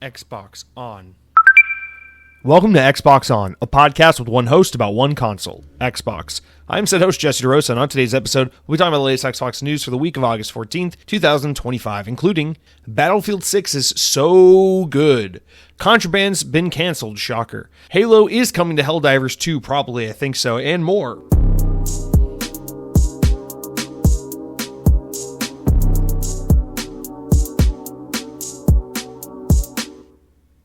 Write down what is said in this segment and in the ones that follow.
Xbox On. Welcome to Xbox On, a podcast with one host about one console, Xbox. I'm said host Jesse DeRosa, and on today's episode, we'll be talking about the latest Xbox news for the week of August 14th, 2025, including Battlefield 6 is so good. Contraband's been canceled, shocker. Halo is coming to Helldivers 2, probably, I think so, and more.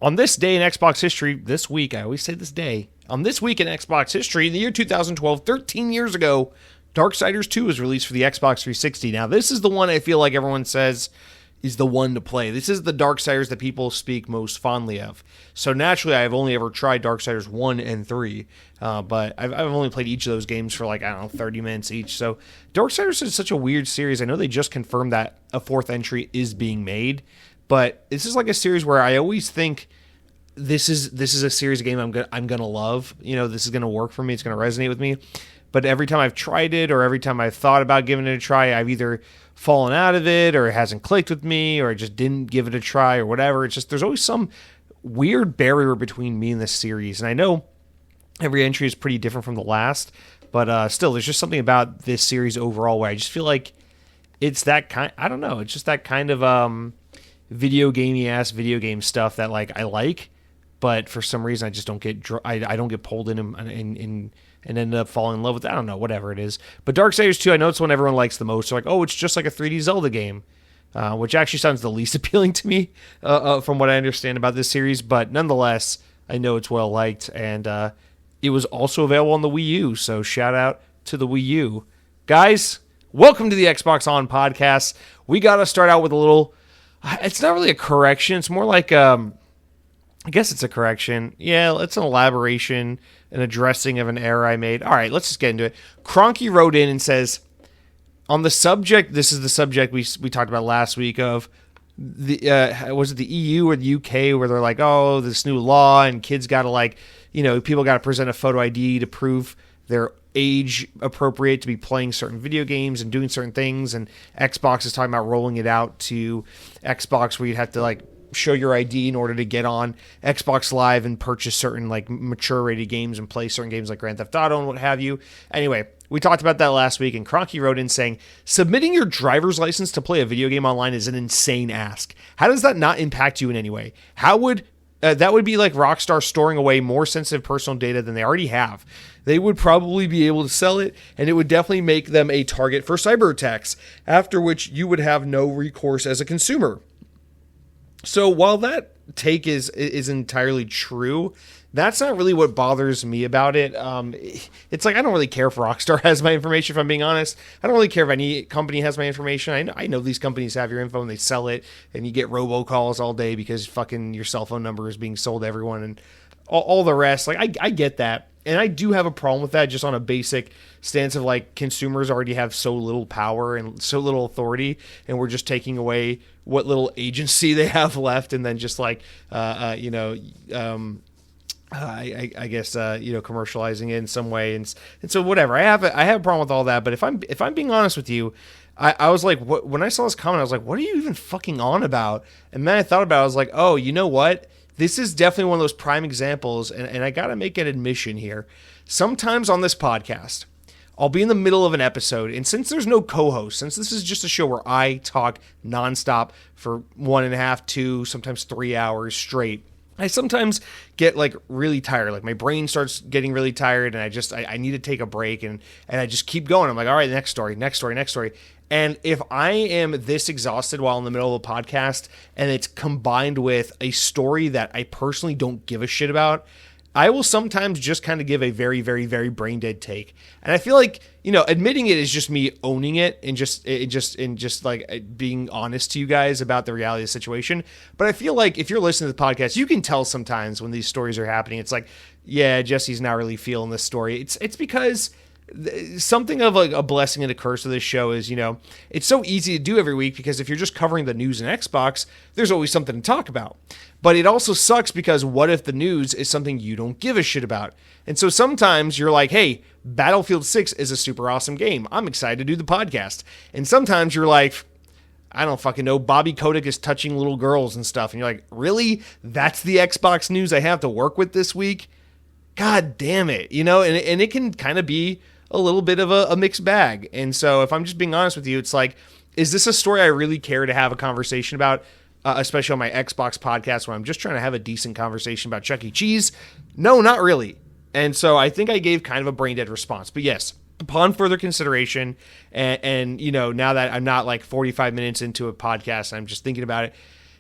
On this day in Xbox history, this week, I always say this day, on this week in Xbox history, in the year 2012, 13 years ago, Darksiders 2 was released for the Xbox 360. Now, this is the one I feel like everyone says is the one to play. This is the Darksiders that people speak most fondly of. So naturally, I've only ever tried Darksiders 1 and 3, but I've only played each of those games for 30 minutes each. So Darksiders is such a weird series. I know they just confirmed that a fourth entry is being made, but this is like a series where I always think this is a series of game I'm gonna love. You know, this is gonna work for me. It's gonna resonate with me. But every time I've tried it, or every time I've thought about giving it a try, I've either fallen out of it, or it hasn't clicked with me, or I just didn't give it a try, or whatever. It's just there's always some weird barrier between me and this series. And I know every entry is pretty different from the last, but still, there's just something about this series overall where I just feel like it's that kind. I don't know. It's just that kind of video game stuff that I like. But for some reason, I just don't get I don't get pulled in and end up falling in love with it. I don't know, whatever it is. But Darksiders 2, I know it's one everyone likes the most. They're like, oh, it's just like a 3D Zelda game, which actually sounds the least appealing to me from what I understand about this series. But nonetheless, I know it's well liked, and it was also available on the Wii U. So shout out to the Wii U, guys. Welcome to the Xbox On podcast. We got to start out with a little. It's not really a correction. It's more like I guess it's a correction. Yeah, it's an elaboration, an addressing of an error I made. All right, let's just get into it. Cronky wrote in and says, on the subject, this is the subject we talked about last week of, was it the EU or the UK where they're like, oh, this new law and kids got to people got to present a photo ID to prove they're age appropriate to be playing certain video games and doing certain things. And Xbox is talking about rolling it out to Xbox where you'd have to show your ID in order to get on Xbox Live and purchase certain mature rated games and play certain games like Grand Theft Auto and what have you. Anyway, we talked about that last week, and Cronky wrote in saying, submitting your driver's license to play a video game online is an insane ask. How does that not impact you in any way? How would that would be like Rockstar storing away more sensitive personal data than they already have. They would probably be able to sell it, and it would definitely make them a target for cyber attacks, after which you would have no recourse as a consumer. So while that take is entirely true, that's not really what bothers me about it. It's I don't really care if Rockstar has my information, if I'm being honest. I don't really care if any company has my information. I know these companies have your info and they sell it, and you get robocalls all day because fucking your cell phone number is being sold to everyone and all the rest. I get that. And I do have a problem with that just on a basic stance of consumers already have so little power and so little authority, and we're just taking away what little agency they have left, and then just I guess commercializing it in some way, and so whatever. I have a problem with all that. But if I'm being honest with you, I was like, what, when I saw this comment, I was like, what are you even fucking on about? And then I thought about it. I was like, oh, you know what? This is definitely one of those prime examples, and I got to make an admission here. Sometimes on this podcast, I'll be in the middle of an episode, and since there's no co-host, since this is just a show where I talk nonstop for 1.5, 2, sometimes 3 hours straight, I sometimes get really tired. My brain starts getting really tired, and I need to take a break, and I just keep going. I'm like, all right, next story. And if I am this exhausted while in the middle of a podcast, and it's combined with a story that I personally don't give a shit about, I will sometimes just kind of give a very, very, very brain dead take. And I feel admitting it is just me owning it and just being honest to you guys about the reality of the situation. But I feel like if you're listening to the podcast, you can tell sometimes when these stories are happening. It's yeah, Jesse's not really feeling this story. It's because something of a blessing and a curse of this show is, it's so easy to do every week because if you're just covering the news in Xbox, there's always something to talk about. But it also sucks because what if the news is something you don't give a shit about? And so sometimes you're like, hey, Battlefield 6 is a super awesome game. I'm excited to do the podcast. And sometimes you're like, I don't fucking know, Bobby Kotick is touching little girls and stuff. And you're like, really? That's the Xbox news I have to work with this week? God damn it. You know, and it can kind of be a little bit of a mixed bag. And so if I'm just being honest with you, it's like, is this a story I really care to have a conversation about, especially on my Xbox podcast when I'm just trying to have a decent conversation about Chuck E. Cheese? No, not really. And so I think I gave kind of a brain dead response. But yes, upon further consideration, and you know, now that I'm not like 45 minutes into a podcast, I'm just thinking about it.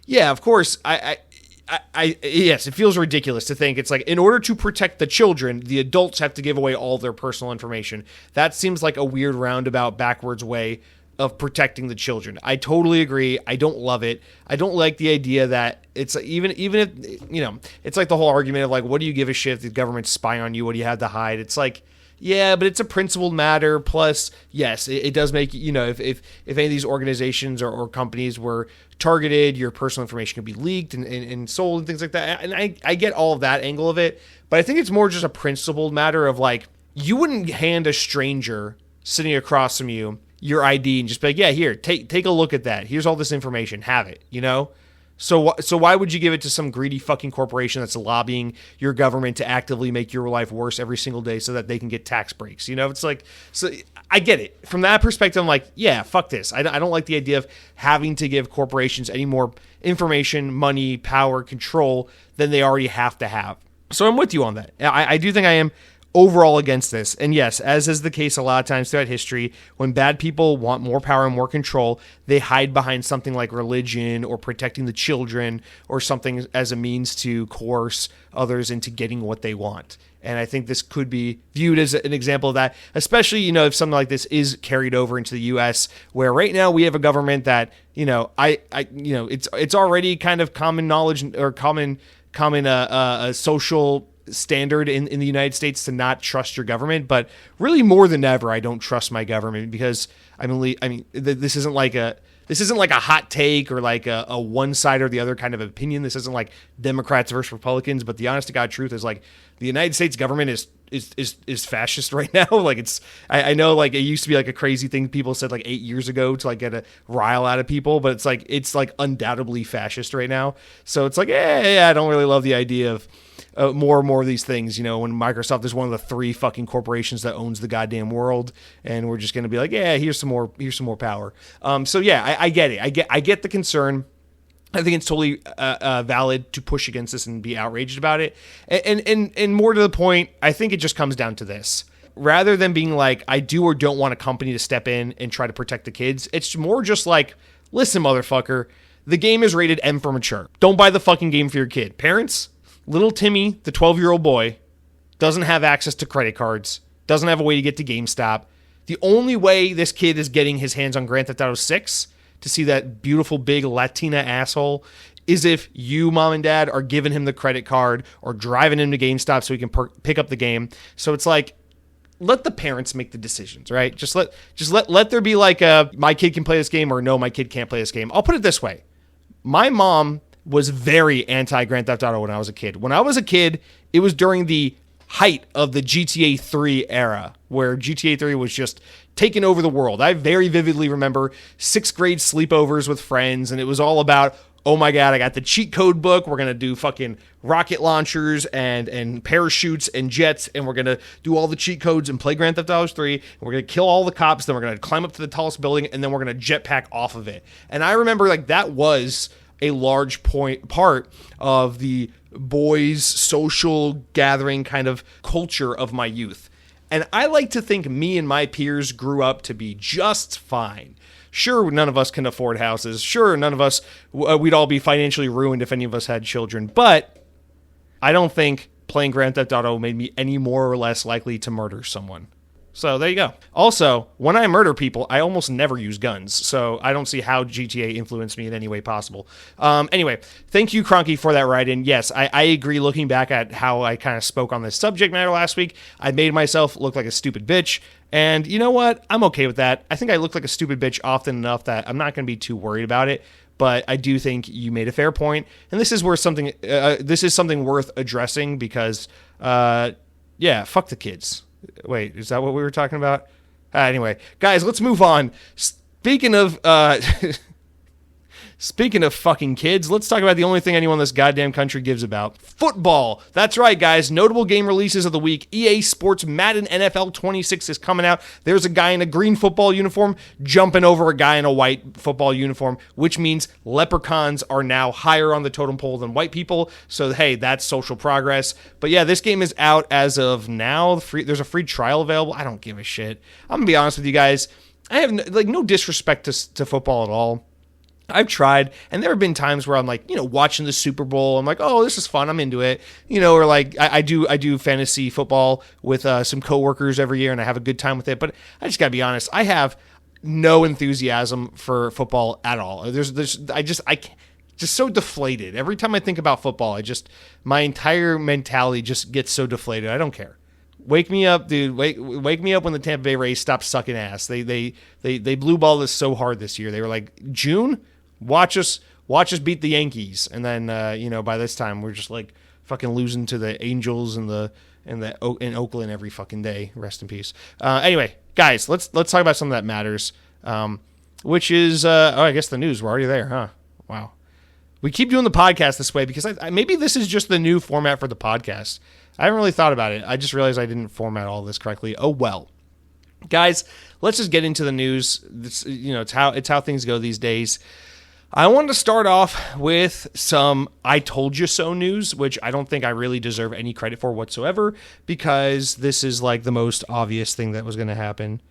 Yeah, of course, yes, it feels ridiculous to think it's like, in order to protect the children, the adults have to give away all their personal information. That seems like a weird roundabout backwards way of protecting the children. I totally agree. I don't love it. I don't like the idea that it's even if, you know, it's like the whole argument of like, what do you give a shit if the government's spying on you? What do you have to hide? It's like, yeah, but it's a principled matter. Plus, yes, it does make, you know, if any of these organizations or companies were targeted, your personal information could be leaked and sold and things like that. And I get all of that angle of it, but I think it's more just a principled matter of like, you wouldn't hand a stranger sitting across from you your ID and just be like, yeah, here, take a look at that. Here's all this information. Have it, you know? So why would you give it to some greedy fucking corporation that's lobbying your government to actively make your life worse every single day so that they can get tax breaks? You know, it's like, so I get it. From that perspective, I'm like, yeah, fuck this. I don't like the idea of having to give corporations any more information, money, power, control than they already have to have. So I'm with you on that. I do think I am overall against this. And yes, as is the case a lot of times throughout history, when bad people want more power and more control, they hide behind something like religion or protecting the children or something as a means to coerce others into getting what they want. And I think this could be viewed as an example of that, especially, you know, if something like this is carried over into the U.S., where right now we have a government that, you know, it's already kind of common knowledge or common social standard in the United States to not trust your government, but really more than ever, I don't trust my government because this isn't like a hot take or like a one side or the other kind of opinion. This isn't like Democrats versus Republicans, but the honest to God truth is like the United States government is fascist right now. Like I know like it used to be like a crazy thing people said like 8 years ago to like get a rile out of people, but it's like undoubtedly fascist right now. So it's like, I don't really love the idea of more and more of these things, you know, when Microsoft is one of the 3 fucking corporations that owns the goddamn world, and we're just going to be like, yeah, here's some more power. So yeah, I get it. I get the concern. I think it's totally valid to push against this and be outraged about it. And more to the point, I think it just comes down to this. Rather than being like, I do or don't want a company to step in and try to protect the kids, it's more just like, listen, motherfucker, the game is rated M for mature. Don't buy the fucking game for your kid. Parents, little Timmy, the 12-year-old boy, doesn't have access to credit cards, doesn't have a way to get to GameStop. The only way this kid is getting his hands on Grand Theft Auto 6 to see that beautiful big Latina asshole is if you, mom and dad, are giving him the credit card or driving him to GameStop so he can pick up the game. So it's like, let the parents make the decisions, right? Just let there be like my kid can play this game or no, my kid can't play this game. I'll put it this way. My mom was very anti Grand Theft Auto when I was a kid. When I was a kid, it was during the height of the GTA 3 era, where GTA 3 was just taking over the world. I very vividly remember 6th grade sleepovers with friends, and it was all about, oh my God, I got the cheat code book. We're going to do fucking rocket launchers and parachutes and jets, and we're going to do all the cheat codes and play Grand Theft Auto 3, and we're going to kill all the cops, then we're going to climb up to the tallest building, and then we're going to jetpack off of it. And I remember like that was a large part of the boys' social gathering kind of culture of my youth. And I like to think me and my peers grew up to be just fine. Sure, none of us can afford houses. Sure, none of us, we'd all be financially ruined if any of us had children. But I don't think playing Grand Theft Auto made me any more or less likely to murder someone. So there you go. Also, when I murder people, I almost never use guns. So I don't see how GTA influenced me in any way possible. Anyway, thank you, Cronky, for that write-in. Yes, I agree. Looking back at how I kind of spoke on this subject matter last week, I made myself look like a stupid bitch. And you know what? I'm okay with that. I think I look like a stupid bitch often enough that I'm not going to be too worried about it. But I do think you made a fair point. And this is where this is something worth addressing because, yeah, fuck the kids. Wait, is that what we were talking about? Anyway, guys, let's move on. Speaking of Speaking of fucking kids, let's talk about the only thing anyone in this goddamn country gives about. Football. That's right, guys. Notable game releases of the week. EA Sports Madden NFL 26 is coming out. There's a guy in a green football uniform jumping over a guy in a white football uniform, which means leprechauns are now higher on the totem pole than white people. So, hey, that's social progress. But yeah, this game is out as of now. There's a free trial available. I don't give a shit. I'm going to be honest with you guys. I have no disrespect to football at all. I've tried, and there have been times where I'm like, watching the Super Bowl. I'm like, oh, this is fun. I'm into it. Or like I do fantasy football with some coworkers every year, and I have a good time with it. But I just gotta be honest. I have no enthusiasm for football at all. I can't, just so deflated. Every time I think about football, my entire mentality just gets so deflated. I don't care. Wake me up, dude. Wake me up when the Tampa Bay Rays stop sucking ass. They blue balled us so hard this year. They were like, June, watch us beat the Yankees, and then by this time we're just like fucking losing to the Angels in Oakland every fucking day. Rest in peace. Anyway, guys, let's talk about something that matters, which is I guess the news. We're already there, huh? Wow. We keep doing the podcast this way because maybe this is just the new format for the podcast. I haven't really thought about it. I just realized I didn't format all this correctly. Oh well. Guys, let's just get into the news. It's how things go these days. I wanted to start off with some I told you so news, which I don't think I really deserve any credit for whatsoever, because this is like the most obvious thing that was going to happen.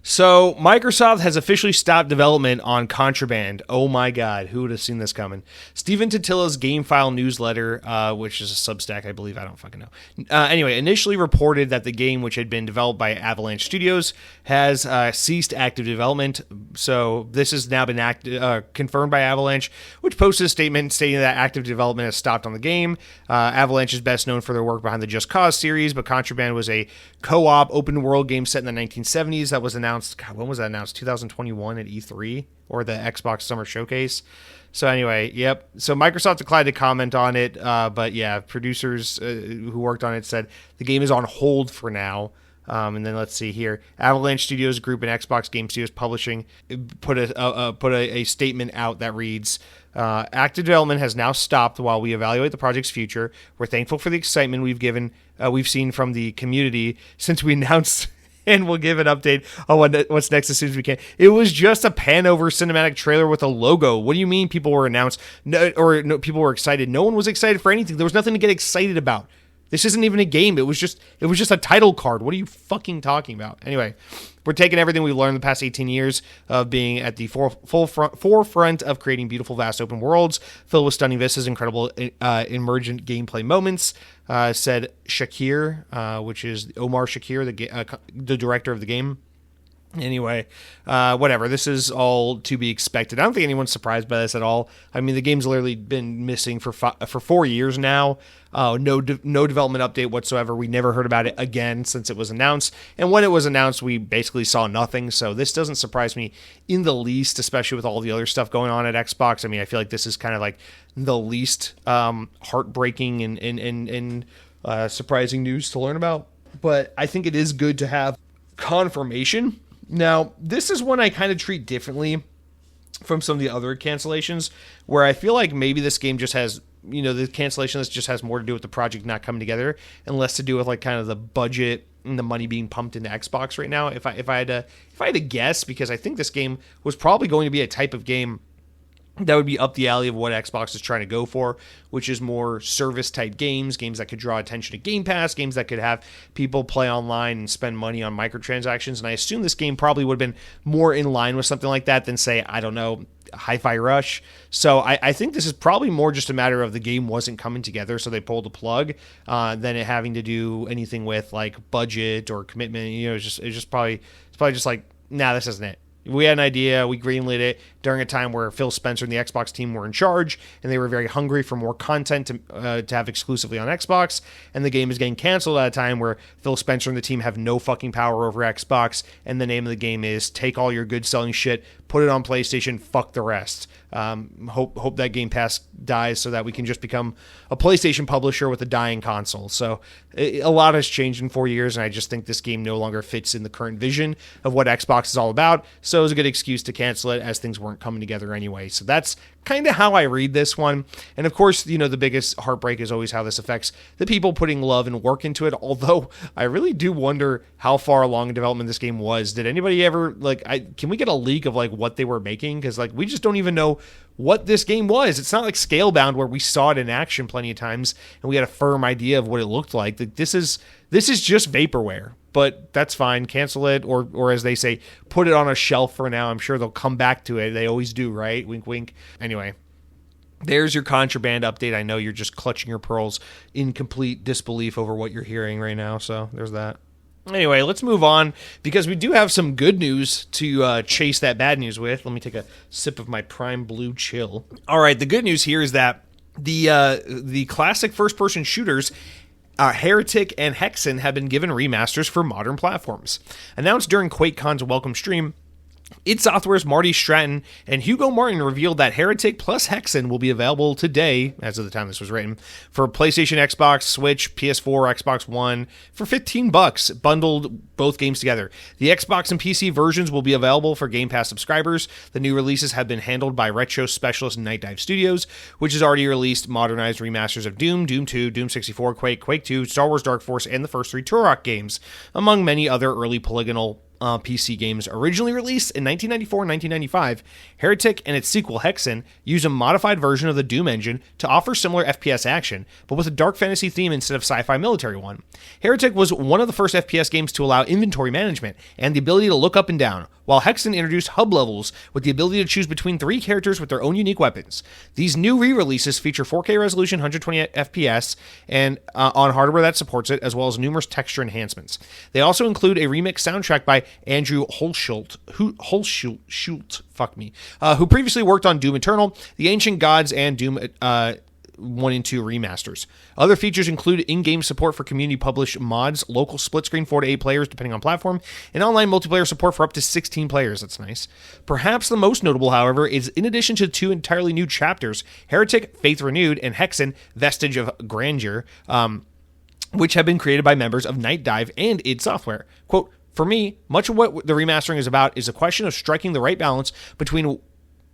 So, Microsoft has officially stopped development on Contraband. Oh my god, who would have seen this coming? Steven Totila's GameFile newsletter, which is a Substack, I believe, I don't fucking know. Anyway, initially reported that the game, which had been developed by Avalanche Studios, has ceased active development. So, this has now been confirmed by Avalanche, which posted a statement stating that active development has stopped on the game. Avalanche is best known for their work behind the Just Cause series, but Contraband was a co-op open-world game set in the 1970s that was announced. God, when was that announced? 2021 at E3 or the Xbox Summer Showcase. So anyway, yep. So Microsoft declined to comment on it, but yeah, producers who worked on it said the game is on hold for now. And then let's see here. Avalanche Studios Group and Xbox Game Studios Publishing put a statement out that reads, active development has now stopped while we evaluate the project's future. We're thankful for the excitement we've seen from the community since we announced and we'll give an update on what's next as soon as we can. It was just a pan-over cinematic trailer with a logo. What do you mean people were announced? People were excited. No one was excited for anything. There was nothing to get excited about. This isn't even a game. It was just a title card. What are you fucking talking about? Anyway, we're taking everything we've learned in the past 18 years of being at the forefront of creating beautiful, vast open worlds filled with stunning vistas, incredible emergent gameplay moments, said Shakir, which is Omar Shakir, the director of the game. Anyway, whatever. This is all to be expected. I don't think anyone's surprised by this at all. I mean, the game's literally been missing for 4 years now. No development update whatsoever. We never heard about it again since it was announced. And when it was announced, we basically saw nothing. So this doesn't surprise me in the least, especially with all the other stuff going on at Xbox. I mean, I feel like this is kind of like the least heartbreaking and surprising news to learn about. But I think it is good to have confirmation. Now, this is one I kind of treat differently from some of the other cancellations, where I feel like maybe this game just has, the cancellation list just has more to do with the project not coming together and less to do with like kind of the budget and the money being pumped into Xbox right now. If I had to guess, because I think this game was probably going to be a type of game that would be up the alley of what Xbox is trying to go for, which is more service-type games that could draw attention to Game Pass, games that could have people play online and spend money on microtransactions. And I assume this game probably would have been more in line with something like that than, say, I don't know, Hi-Fi Rush. So I think this is probably more just a matter of the game wasn't coming together, so they pulled the plug, than it having to do anything with, like, budget or commitment. It's probably just like, nah, this isn't it. We had an idea, we greenlit it during a time where Phil Spencer and the Xbox team were in charge, and they were very hungry for more content to have exclusively on Xbox, and the game is getting canceled at a time where Phil Spencer and the team have no fucking power over Xbox, and the name of the game is take all your good selling shit, put it on PlayStation, fuck the rest. Hope that Game Pass dies so that we can just become a PlayStation publisher with a dying console. So a lot has changed in 4 years, and I just think this game no longer fits in the current vision of what Xbox is all about. So it was a good excuse to cancel it, as things weren't coming together anyway. So that's kind of how I read this one. And of course, the biggest heartbreak is always how this affects the people putting love and work into it. Although I really do wonder how far along in development this game was. Did anybody ever can we get a leak of what they were making? Because we just don't even know what this game was. It's not like Scalebound where we saw it in action plenty of times and we had a firm idea of what it looked like. This is just vaporware. But that's fine. Cancel it, or as they say, put it on a shelf for now. I'm sure they'll come back to it. They always do, right? Wink, wink. Anyway, there's your Contraband update. I know you're just clutching your pearls in complete disbelief over what you're hearing right now. So there's that. Anyway, let's move on because we do have some good news to chase that bad news with. Let me take a sip of my Prime Blue Chill. All right, the good news here is that the classic first-person shooters Heretic and Hexen have been given remasters for modern platforms. Announced during QuakeCon's welcome stream, id Software's Marty Stratton and Hugo Martin revealed that Heretic plus Hexen will be available today, as of the time this was written, for PlayStation, Xbox, Switch, PS4, Xbox One for $15, bundled both games together. The Xbox and PC versions will be available for Game Pass subscribers. The new releases have been handled by retro specialist Night Dive Studios, which has already released modernized remasters of Doom, Doom 2, Doom 64, Quake, Quake 2, Star Wars Dark Force, and the first 3 Turok games, among many other early polygonal PC games. Originally released in 1994 and 1995, Heretic and its sequel Hexen use a modified version of the Doom engine to offer similar FPS action, but with a dark fantasy theme instead of sci-fi military one. Heretic was one of the first FPS games to allow inventory management and the ability to look up and down, while Hexen introduced hub levels with the ability to choose between 3 characters with their own unique weapons. These new re-releases feature 4K resolution, 120 FPS, and on hardware that supports it, as well as numerous texture enhancements. They also include a remix soundtrack by Andrew Hulshult, who previously worked on Doom Eternal, The Ancient Gods, and Doom 1 and 2 remasters. Other features include in-game support for community-published mods, local split-screen 4 to 8 players depending on platform, and online multiplayer support for up to 16 players. That's nice. Perhaps the most notable, however, is in addition to 2 entirely new chapters, Heretic, Faith Renewed, and Hexen, Vestige of Grandeur, which have been created by members of Night Dive and id Software. Quote, "For me, much of what the remastering is about is a question of striking the right balance between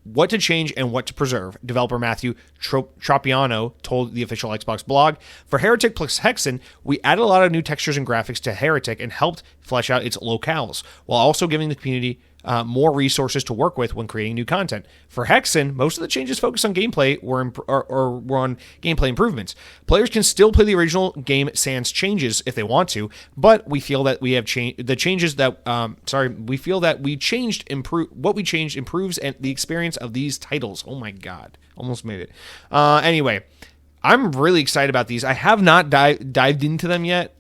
what to change and what to preserve," developer Matthew Tropiano told the official Xbox blog. "For Heretic plus Hexen, we added a lot of new textures and graphics to Heretic and helped flesh out its locales, while also giving the community more resources to work with when creating new content. For Hexen, most of the changes focused on gameplay were on gameplay improvements. Players can still play the original game sans changes if they want to, but we feel that we have changed the changes that we feel that we changed what we changed improves and the experience of these titles." Oh my god, almost made it. Anyway, I'm really excited about these. I have not dove into them yet,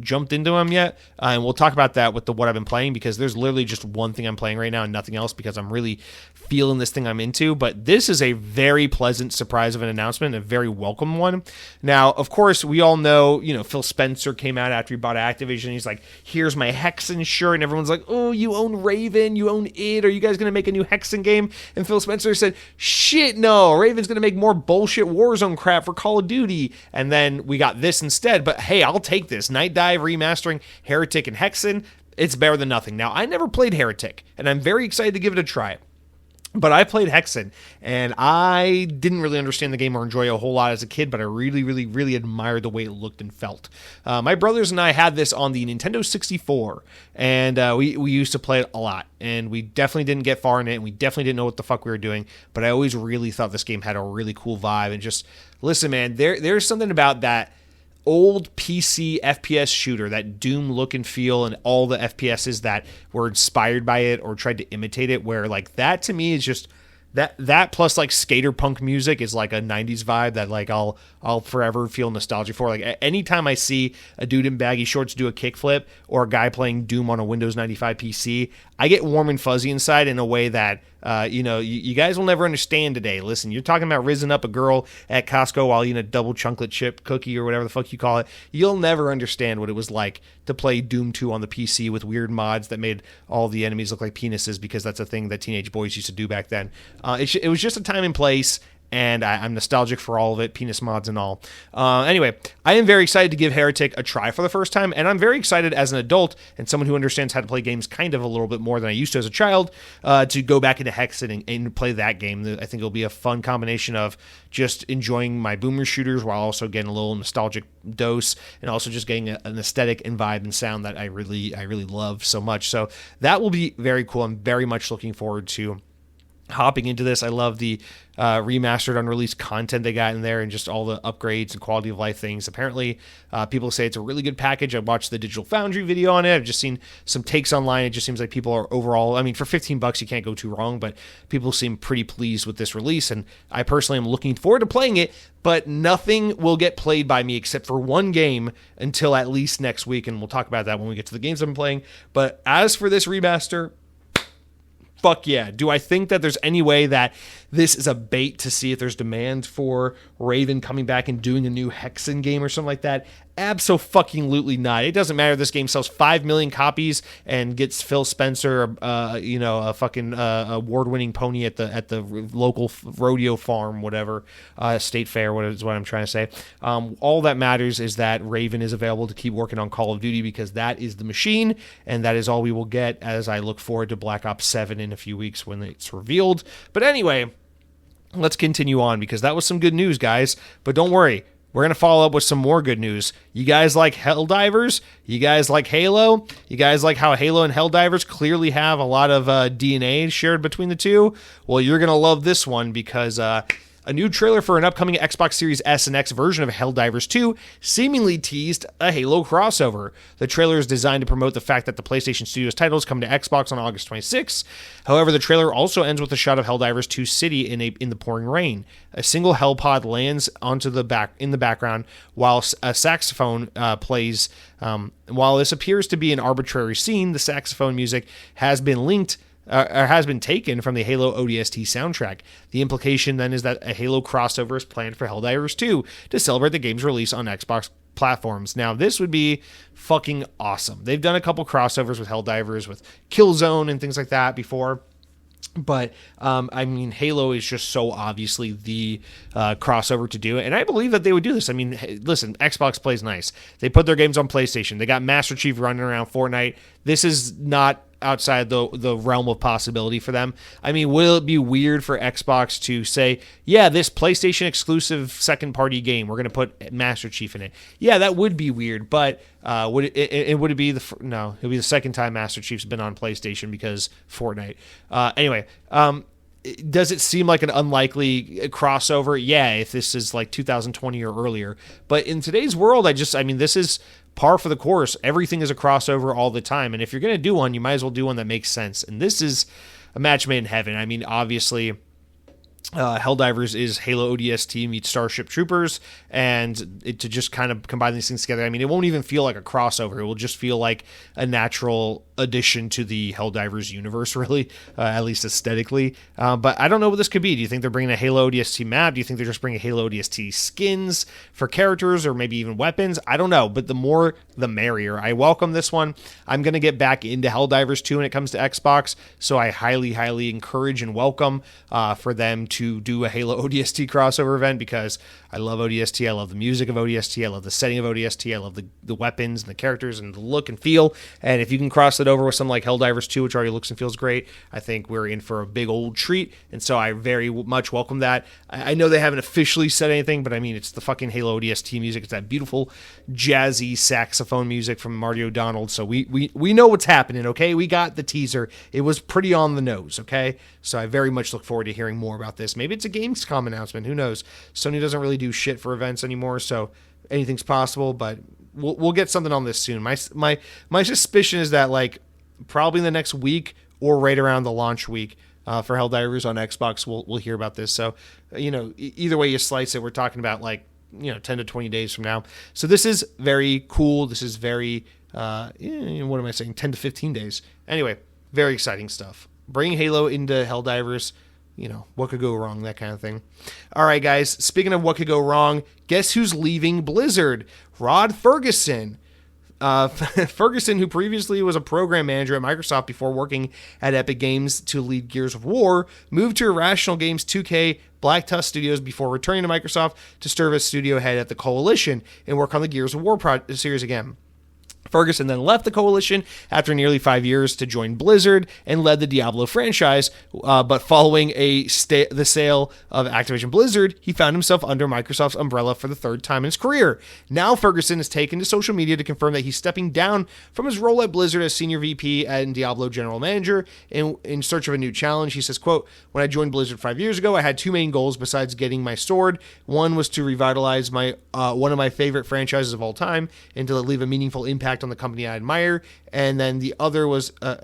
jumped into them yet, and we'll talk about that with what I've been playing, because there's literally just one thing I'm playing right now and nothing else, because I'm really feeling this thing I'm into. But this is a very pleasant surprise of an announcement, a very welcome one. Now, of course, we all know, Phil Spencer came out after he bought Activision. He's like, "Here's my Hexen shirt," and everyone's like, "Oh, you own Raven, you own id. Are you guys going to make a new Hexen game?" And Phil Spencer said, "Shit, no, Raven's going to make more bullshit Warzone crap for Call of Duty." And then we got this instead. But hey, I'll take this. Night Dive remastering Heretic and Hexen. It's better than nothing. Now, I never played Heretic, and I'm very excited to give it a try. But I played Hexen, and I didn't really understand the game or enjoy it a whole lot as a kid, but I really, really, really admired the way it looked and felt. My brothers and I had this on the Nintendo 64, and we used to play it a lot, and we definitely didn't get far in it, and we definitely didn't know what the fuck we were doing, but I always really thought this game had a really cool vibe. And just, listen, man, there's something about that old PC FPS shooter, that Doom look and feel, and all the FPSs that were inspired by it or tried to imitate it, where that to me is just that plus skater punk music is like a 90s vibe that I'll forever feel nostalgic for. Anytime I see a dude in baggy shorts do a kickflip, or a guy playing Doom on a Windows 95 PC, I get warm and fuzzy inside in a way that you guys will never understand today. Listen, you're talking about rizzing up a girl at Costco while eating a double chocolate chip cookie or whatever the fuck you call it. You'll never understand what it was like to play Doom 2 on the PC with weird mods that made all the enemies look like penises, because that's a thing that teenage boys used to do back then. It was just a time and place, and I'm nostalgic for all of it, penis mods and all. Anyway, I am very excited to give Heretic a try for the first time, and I'm very excited as an adult and someone who understands how to play games kind of a little bit more than I used to as a child, to go back into Hexen and play that game. I think it'll be a fun combination of just enjoying my boomer shooters while also getting a little nostalgic dose, and also just getting an aesthetic and vibe and sound that I really love so much. So that will be very cool. I'm very much looking forward to hopping into this. I love the remastered unreleased content they got in there, and just all the upgrades and quality of life things. Apparently, people say it's a really good package. I watched the Digital Foundry video on it. I've just seen some takes online. It just seems like people are overall, I mean, for $15 you can't go too wrong, but people seem pretty pleased with this release, and I personally am looking forward to playing it, but nothing will get played by me except for one game until at least next week, and we'll talk about that when we get to the games I'm playing. But as for this remaster, fuck yeah. Do I think that there's any way that this is a bait to see if there's demand for Raven coming back and doing a new Hexen game or something like that? Abso-fucking-lutely not. It doesn't matter if this game sells 5 million copies and gets Phil Spencer, a fucking award-winning pony at the local rodeo farm, whatever, state fair, what is what I'm trying to say. All that matters is that Raven is available to keep working on Call of Duty, because that is the machine, and that is all we will get as I look forward to Black Ops 7 in a few weeks when it's revealed. But anyway, let's continue on, because that was some good news, guys. But don't worry, we're going to follow up with some more good news. You guys like Helldivers? You guys like Halo? You guys like how Halo and Helldivers clearly have a lot of DNA shared between the two? Well, you're going to love this one, because a new trailer for an upcoming Xbox Series S and X version of Helldivers 2 seemingly teased a Halo crossover. The trailer is designed to promote the fact that the PlayStation Studios titles come to Xbox on August 26th. However, the trailer also ends with a shot of Helldivers 2 City in the pouring rain. A single Hellpod lands in the background while a saxophone plays. While this appears to be an arbitrary scene, the saxophone music has been taken from the Halo ODST soundtrack. The implication then is that a Halo crossover is planned for Helldivers 2 to celebrate the game's release on Xbox platforms. Now, this would be fucking awesome. They've done a couple crossovers with Helldivers, with Killzone and things like that before. But, I mean, Halo is just so obviously the crossover to do it. And I believe that they would do this. I mean, listen, Xbox plays nice. They put their games on PlayStation. They got Master Chief running around Fortnite. This is not outside the realm of possibility for them. I mean, will it be weird for Xbox to say, yeah, this PlayStation exclusive second-party game, we're going to put Master Chief in it? Yeah, that would be weird, but would it be no, it'll be the second time Master Chief's been on PlayStation because Fortnite. Anyway, does it seem like an unlikely crossover? Yeah, if this is like 2020 or earlier. But in today's world, this is par for the course. Everything is a crossover all the time. And if you're going to do one, you might as well do one that makes sense. And this is a match made in heaven. I mean, obviously, Helldivers is Halo ODST meets Starship Troopers, and to just kind of combine these things together, I mean, it won't even feel like a crossover. It will just feel like a natural addition to the Helldivers universe, really, at least aesthetically. But I don't know what this could be. Do you think they're bringing a Halo ODST map? Do you think they're just bringing Halo ODST skins for characters or maybe even weapons? I don't know, but the more, the merrier. I welcome this one. I'm going to get back into Helldivers 2 when it comes to Xbox, so I highly, highly encourage and welcome for them to do a Halo ODST crossover event, because I love ODST. I love the music of ODST. I love the setting of ODST. I love the weapons and the characters and the look and feel. And if you can cross it over with something like Helldivers 2, which already looks and feels great, I think we're in for a big old treat. And so I very much welcome that. I know they haven't officially said anything, but I mean, it's the fucking Halo ODST music. It's that beautiful jazzy saxophone music from Marty O'Donnell. So we know what's happening, okay? We got the teaser. It was pretty on the nose, okay? So I very much look forward to hearing more about this. Maybe it's a Gamescom announcement. Who knows? Sony doesn't really do shit for events anymore, so anything's possible, but we'll get something on this soon. My suspicion is that, like, probably in the next week or right around the launch week for Helldivers on Xbox, we'll hear about this. So, either way you slice it, we're talking about, like, 10 to 20 days from now. So this is very cool. This is very, what am I saying? 10 to 15 days. Anyway, very exciting stuff. Bring Halo into Helldivers. What could go wrong, that kind of thing. All right, guys, speaking of what could go wrong, guess who's leaving Blizzard? Rod Ferguson. Ferguson, who previously was a program manager at Microsoft before working at Epic Games to lead Gears of War, moved to Irrational Games 2K Black Tusk Studios before returning to Microsoft to serve as studio head at the Coalition and work on the Gears of War series again. Ferguson then left the Coalition after nearly 5 years to join Blizzard and led the Diablo franchise, but following the sale of Activision Blizzard, he found himself under Microsoft's umbrella for the third time in his career. Now Ferguson has taken to social media to confirm that he's stepping down from his role at Blizzard as Senior VP and Diablo General Manager in search of a new challenge. He says, quote, "When I joined Blizzard 5 years ago, I had two main goals besides getting my sword. One was to revitalize one of my favorite franchises of all time and to leave a meaningful impact on the company I admire, and then the other was get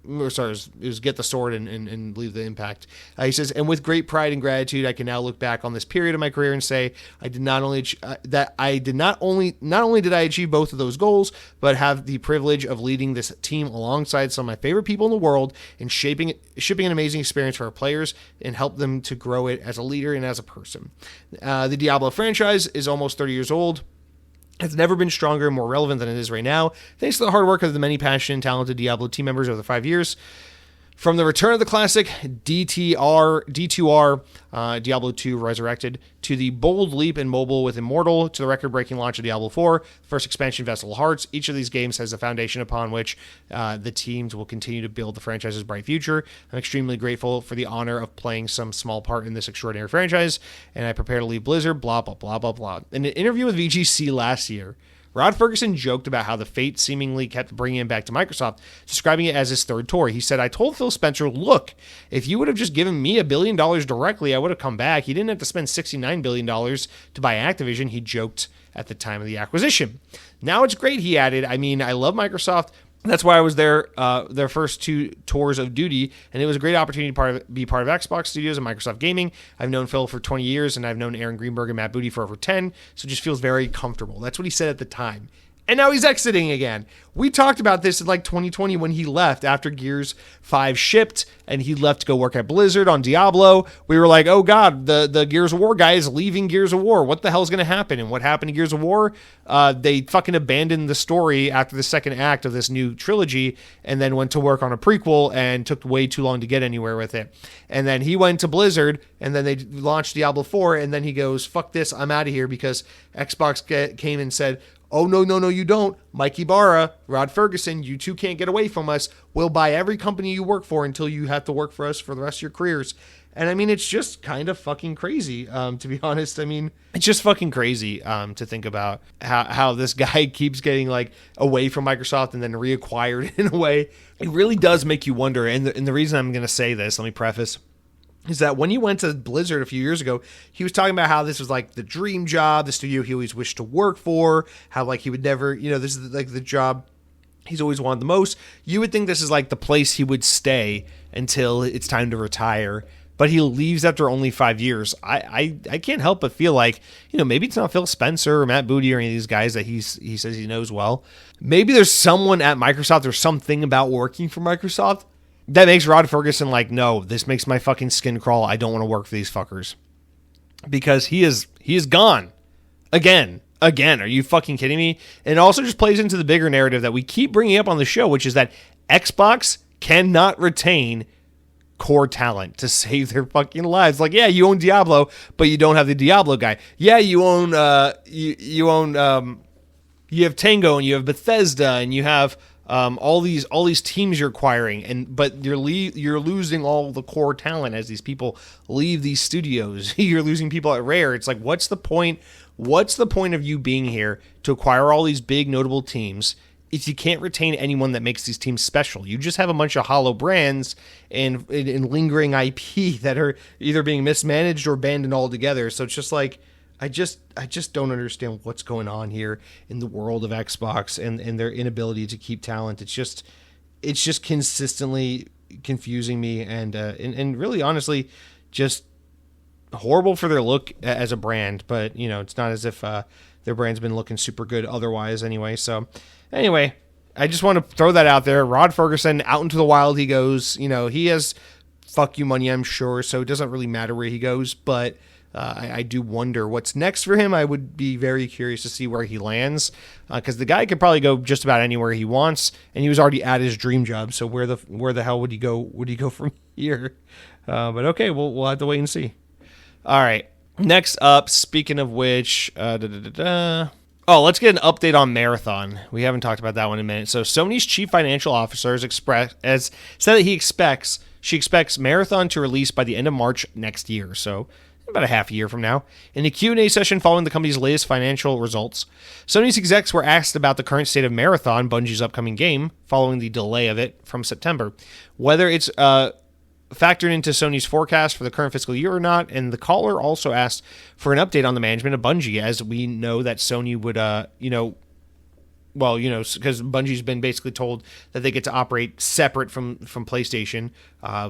the sword and leave the impact." He says, "And with great pride and gratitude, I can now look back on this period of my career and say not only did I achieve both of those goals, but have the privilege of leading this team alongside some of my favorite people in the world and shipping an amazing experience for our players and help them to grow it as a leader and as a person." The Diablo franchise is almost 30 years old. It's never been stronger and more relevant than it is right now, thanks to the hard work of the many passionate and talented Diablo team members over the 5 years. From the return of the classic D2R, Diablo 2 Resurrected, to the bold leap in mobile with Immortal, to the record-breaking launch of Diablo 4, first expansion Vessel of Hearts, each of these games has a foundation upon which the teams will continue to build the franchise's bright future. I'm extremely grateful for the honor of playing some small part in this extraordinary franchise, and I prepare to leave Blizzard, blah, blah, blah, blah, blah. In an interview with VGC last year, Rod Ferguson joked about how the fate seemingly kept bringing him back to Microsoft, describing it as his third tour. He said, "I told Phil Spencer, look, if you would have just given me $1 billion directly, I would have come back. He didn't have to spend $69 billion to buy Activision," he joked at the time of the acquisition. "Now it's great," he added. "I mean, I love Microsoft. That's why I was there their first two tours of duty, and it was a great opportunity to be part of Xbox Studios and Microsoft Gaming. I've known Phil for 20 years, and I've known Aaron Greenberg and Matt Booty for over 10, so it just feels very comfortable." That's what he said at the time. And now he's exiting again. We talked about this in like 2020 when he left after Gears 5 shipped and he left to go work at Blizzard on Diablo. We were like, oh God, the Gears of War guy is leaving Gears of War. What the hell is going to happen? And what happened to Gears of War? They fucking abandoned the story after the second act of this new trilogy and then went to work on a prequel and took way too long to get anywhere with it. And then he went to Blizzard and then they launched Diablo 4 and then he goes, fuck this, I'm out of here because Xbox came and said, oh, no, you don't. Mike Ibarra, Rod Ferguson, you two can't get away from us. We'll buy every company you work for until you have to work for us for the rest of your careers. And I mean, it's just kind of fucking crazy, to be honest. I mean, it's just fucking crazy to think about how this guy keeps getting like away from Microsoft and then reacquired in a way. It really does make you wonder. And the reason I'm going to say this, let me preface, is that when he went to Blizzard a few years ago, he was talking about how this was like the dream job, the studio he always wished to work for, how like he would never, this is like the job he's always wanted the most. You would think this is like the place he would stay until it's time to retire, but he leaves after only 5 years. I can't help but feel like, maybe it's not Phil Spencer or Matt Booty or any of these guys that he says he knows well. Maybe there's someone at Microsoft or something about working for Microsoft that makes Rod Ferguson like, no, this makes my fucking skin crawl. I don't want to work for these fuckers. Because he is gone. Again. Are you fucking kidding me? And it also just plays into the bigger narrative that we keep bringing up on the show, which is that Xbox cannot retain core talent to save their fucking lives. Like, yeah, you own Diablo, but you don't have the Diablo guy. Yeah, you own, you have Tango and you have Bethesda and you have all these teams you're acquiring, but you're losing all the core talent as these people leave these studios. You're losing people at Rare. It's like, what's the point? What's the point of you being here to acquire all these big notable teams if you can't retain anyone that makes these teams special? You just have a bunch of hollow brands and lingering IP that are either being mismanaged or abandoned altogether. So it's just like, I just don't understand what's going on here in the world of Xbox and their inability to keep talent. It's just consistently confusing me and really honestly just horrible for their look as a brand. But it's not as if their brand's been looking super good otherwise anyway. So anyway, I just want to throw that out there. Rod Ferguson, out into the wild he goes. He has fuck you money, I'm sure, so it doesn't really matter where he goes, but I do wonder what's next for him. I would be very curious to see where he lands because the guy could probably go just about anywhere he wants, and he was already at his dream job. So where the hell would he go? Would he go from here? But okay, we'll have to wait and see. All right. Next up, speaking of which, oh, let's get an update on Marathon. We haven't talked about that one in a minute. So Sony's chief financial officer has said that she expects Marathon to release by the end of March next year. So about a half a year from now. In a Q&A session following the company's latest financial results, Sony's execs were asked about the current state of Marathon, Bungie's upcoming game, following the delay of it from September, whether it's factored into Sony's forecast for the current fiscal year or not, and the caller also asked for an update on the management of Bungie, as we know that Sony would, because Bungie's been basically told that they get to operate separate from PlayStation.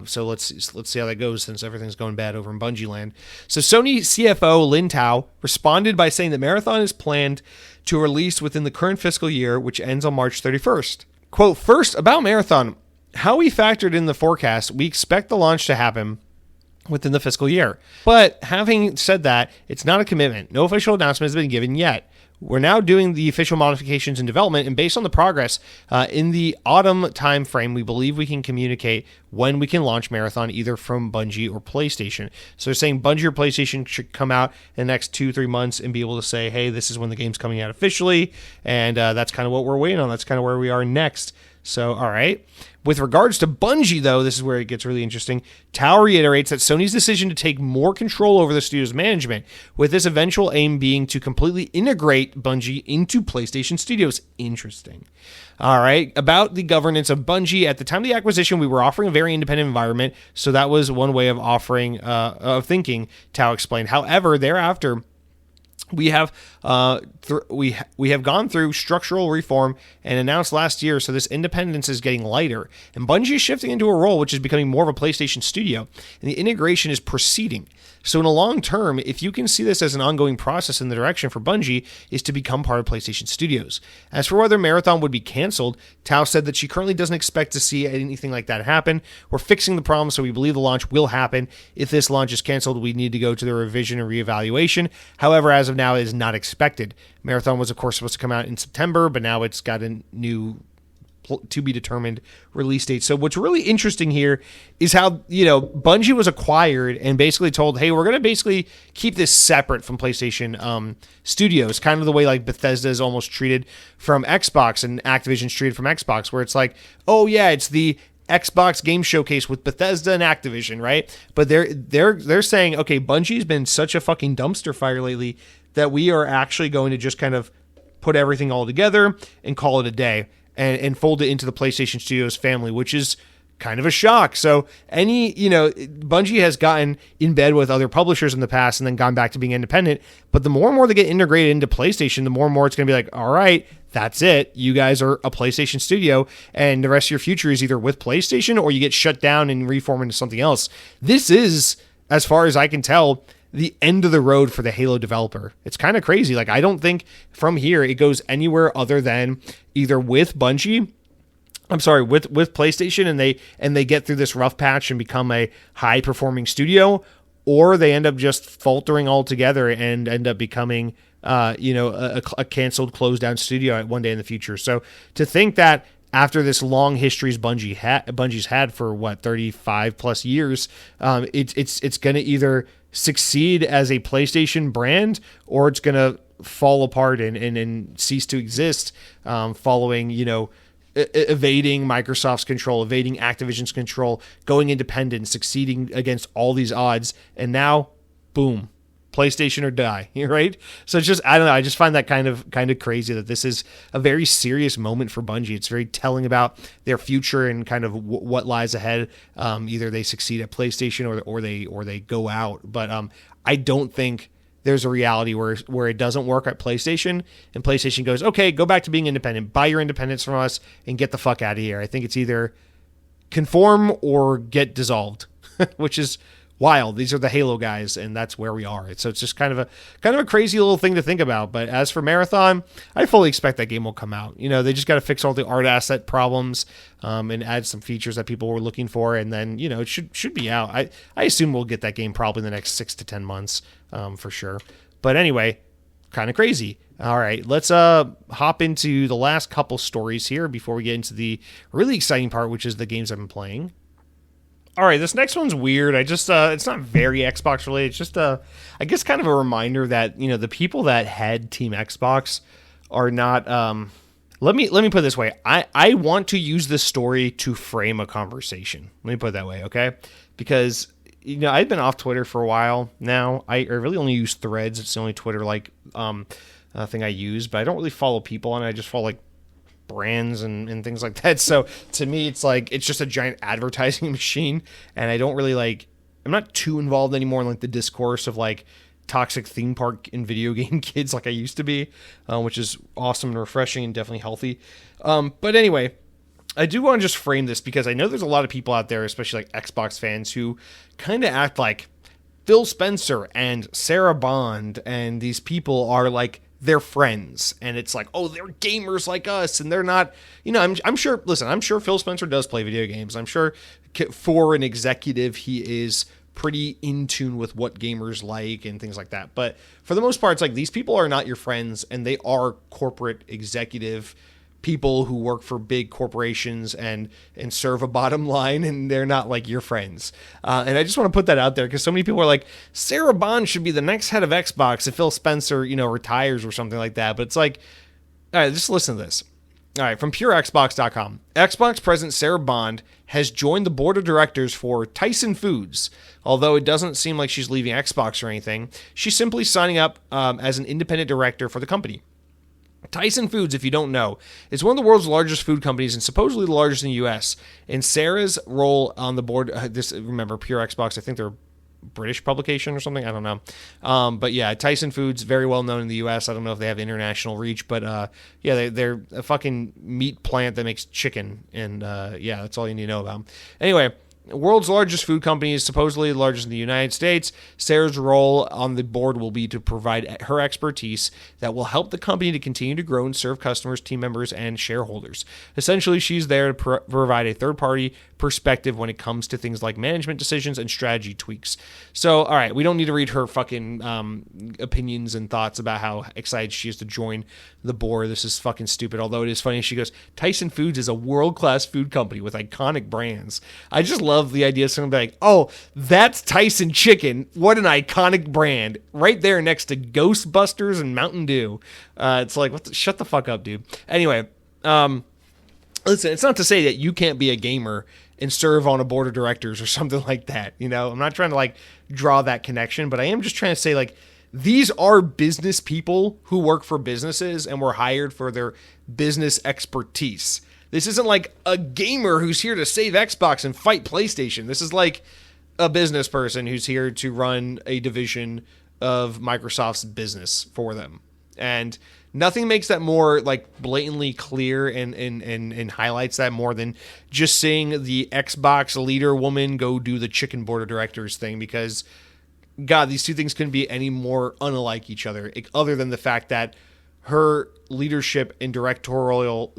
So let's see how that goes, since everything's going bad over in Bungie land. So Sony CFO Lin Tao responded by saying that Marathon is planned to release within the current fiscal year, which ends on March 31st. Quote, first, about Marathon, how we factored in the forecast, we expect the launch to happen within the fiscal year. But having said that, it's not a commitment. No official announcement has been given yet. We're now doing the official modifications and development, and based on the progress in the autumn time frame, we believe we can communicate when we can launch Marathon either from Bungie or PlayStation. So they're saying Bungie or PlayStation should come out in the next 2-3 months and be able to say, hey, this is when the game's coming out officially, and that's kind of what we're waiting on. That's kind of where we are next. So, all right. With regards to Bungie, though, this is where it gets really interesting. Tao reiterates that Sony's decision to take more control over the studio's management, with this eventual aim being to completely integrate Bungie into PlayStation Studios. Interesting. All right. About the governance of Bungie, at the time of the acquisition, we were offering a very independent environment, so that was one way of thinking, Tao explained. However, thereafter, we have gone through structural reform and announced last year, so this independence is getting lighter. And Bungie is shifting into a role which is becoming more of a PlayStation studio, and the integration is proceeding. So in the long term, if you can see this as an ongoing process in the direction for Bungie is to become part of PlayStation Studios. As for whether Marathon would be canceled, Tao said that she currently doesn't expect to see anything like that happen. We're fixing the problem, so we believe the launch will happen. If this launch is canceled, we need to go to the revision and reevaluation. However, as of now, it is not expected. Marathon was, of course, supposed to come out in September, but now it's got a new to be determined release date. So what's really interesting here is how, Bungie was acquired and basically told, hey, we're going to basically keep this separate from PlayStation Studios, kind of the way like Bethesda is almost treated from Xbox and Activision's treated from Xbox, where it's like, oh yeah, it's the Xbox Game Showcase with Bethesda and Activision, right? But they're saying, okay, Bungie's been such a fucking dumpster fire lately that we are actually going to just kind of put everything all together and call it a day. And fold it into the PlayStation Studios family, which is kind of a shock. So Bungie has gotten in bed with other publishers in the past and then gone back to being independent. But the more and more they get integrated into PlayStation, the more and more it's going to be like, all right, that's it. You guys are a PlayStation studio, and the rest of your future is either with PlayStation or you get shut down and reform into something else. This is, as far as I can tell, the end of the road for the Halo developer. It's kind of crazy. Like, I don't think from here it goes anywhere other than either with Bungie, with PlayStation, and they get through this rough patch and become a high performing studio, or they end up just faltering altogether and end up becoming a canceled, closed down studio at one day in the future. So to think that after this long history Bungie's had for 35 plus years, it's going to either succeed as a PlayStation brand or it's going to fall apart and cease to exist, following, evading Microsoft's control, evading Activision's control, going independent, succeeding against all these odds. And now, boom, PlayStation or die, right? So it's just, I don't know, I just find that kind of crazy that this is a very serious moment for Bungie. It's very telling about their future and kind of what lies ahead. Either they succeed at PlayStation or they go out. But I don't think there's a reality where it doesn't work at PlayStation and PlayStation goes, okay, go back to being independent, buy your independence from us and get the fuck out of here. I think it's either conform or get dissolved, which is wild. These are the Halo guys, and that's where we are. So it's just kind of a crazy little thing to think about. But as for Marathon, I fully expect that game will come out. They just got to fix all the art asset problems and add some features that people were looking for, and then it should be out. I assume we'll get that game probably in the next 6 to 10 months for sure. But anyway, kind of crazy. All right, let's hop into the last couple stories here before we get into the really exciting part, which is the games I've been playing. All right, this next one's weird. I just it's not very Xbox related. It's just I guess kind of a reminder that, you know, the people that had Team Xbox are not let me put it this way. I want to use this story to frame a conversation. Let me put it that way, okay? Because, you know, I've been off Twitter for a while now. I really only use Threads. It's the only Twitter thing I use, but I don't really follow people on it. I just follow like brands and things like that. So to me, it's like, it's just a giant advertising machine, and I don't really I'm not too involved anymore in like the discourse of like toxic theme park and video game kids like I used to be, which is awesome and refreshing and definitely healthy. But anyway, I do want to just frame this because I know there's a lot of people out there, especially like Xbox fans, who kind of act like Phil Spencer and Sarah Bond and these people are like their friends, and it's like, oh, they're gamers like us, and they're not, you know, I'm sure, listen, I'm sure Phil Spencer does play video games. I'm sure for an executive, he is pretty in tune with what gamers like and things like that. But for the most part, it's like, these people are not your friends, and they are corporate executive people who work for big corporations and serve a bottom line, and they're not like your friends. And I just want to put that out there because so many people are like, Sarah Bond should be the next head of Xbox if Phil Spencer, you know, retires or something like that. But it's like, all right, just listen to this. All right, from PureXbox.com. Xbox President Sarah Bond has joined the board of directors for Tyson Foods. Although it doesn't seem like she's leaving Xbox or anything, she's simply signing up as an independent director for the company. Tyson Foods, if you don't know, is one of the world's largest food companies and supposedly the largest in the U.S. And Sarah's role on the board, remember, Pure Xbox, I think they're a British publication or something, I don't know. But yeah, Tyson Foods, very well known in the U.S. I don't know if they have international reach, but yeah, they're a fucking meat plant that makes chicken, and yeah, that's all you need to know about them. Anyway, world's largest food company is supposedly the largest in the United States. Sarah's role on the board will be to provide her expertise that will help the company to continue to grow and serve customers, team members, and shareholders. Essentially, she's there to provide a third-party perspective when it comes to things like management decisions and strategy tweaks. So, all right, we don't need to read her fucking opinions and thoughts about how excited she is to join the board. This is fucking stupid, although it is funny. She goes, Tyson Foods is a world-class food company with iconic brands. I just love the idea of someone being like, oh, that's Tyson Chicken. What an iconic brand. Right there next to Ghostbusters and Mountain Dew. It's like, shut the fuck up, dude. Anyway, listen, it's not to say that you can't be a gamer and serve on a board of directors or something like that. You know, I'm not trying to like draw that connection, but I am just trying to say, like, these are business people who work for businesses and were hired for their business expertise. This isn't like a gamer who's here to save Xbox and fight PlayStation. This is like a business person who's here to run a division of Microsoft's business for them. And nothing makes that more like blatantly clear and highlights that more than just seeing the Xbox leader woman go do the chicken board of directors thing, because God, these two things couldn't be any more unlike each other, other than the fact that her leadership and directorial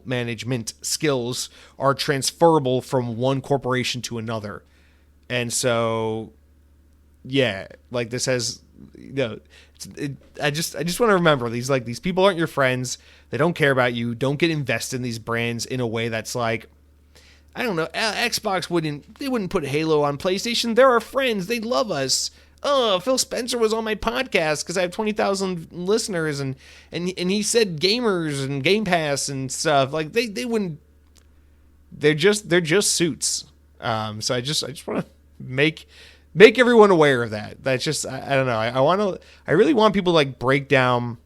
management skills are transferable from one corporation to another. And so, yeah, like this has, you know, I just want to remember these people aren't your friends. They don't care about you. Don't get invested in these brands in a way that's like, I don't know, Xbox wouldn't put Halo on PlayStation. They're our friends. They love us. Oh, Phil Spencer was on my podcast because I have 20,000 listeners, and he said gamers and Game Pass and stuff. Like they wouldn't. They're just suits. So I just want to make everyone aware of that. That's just, I don't know. I really want people to like break down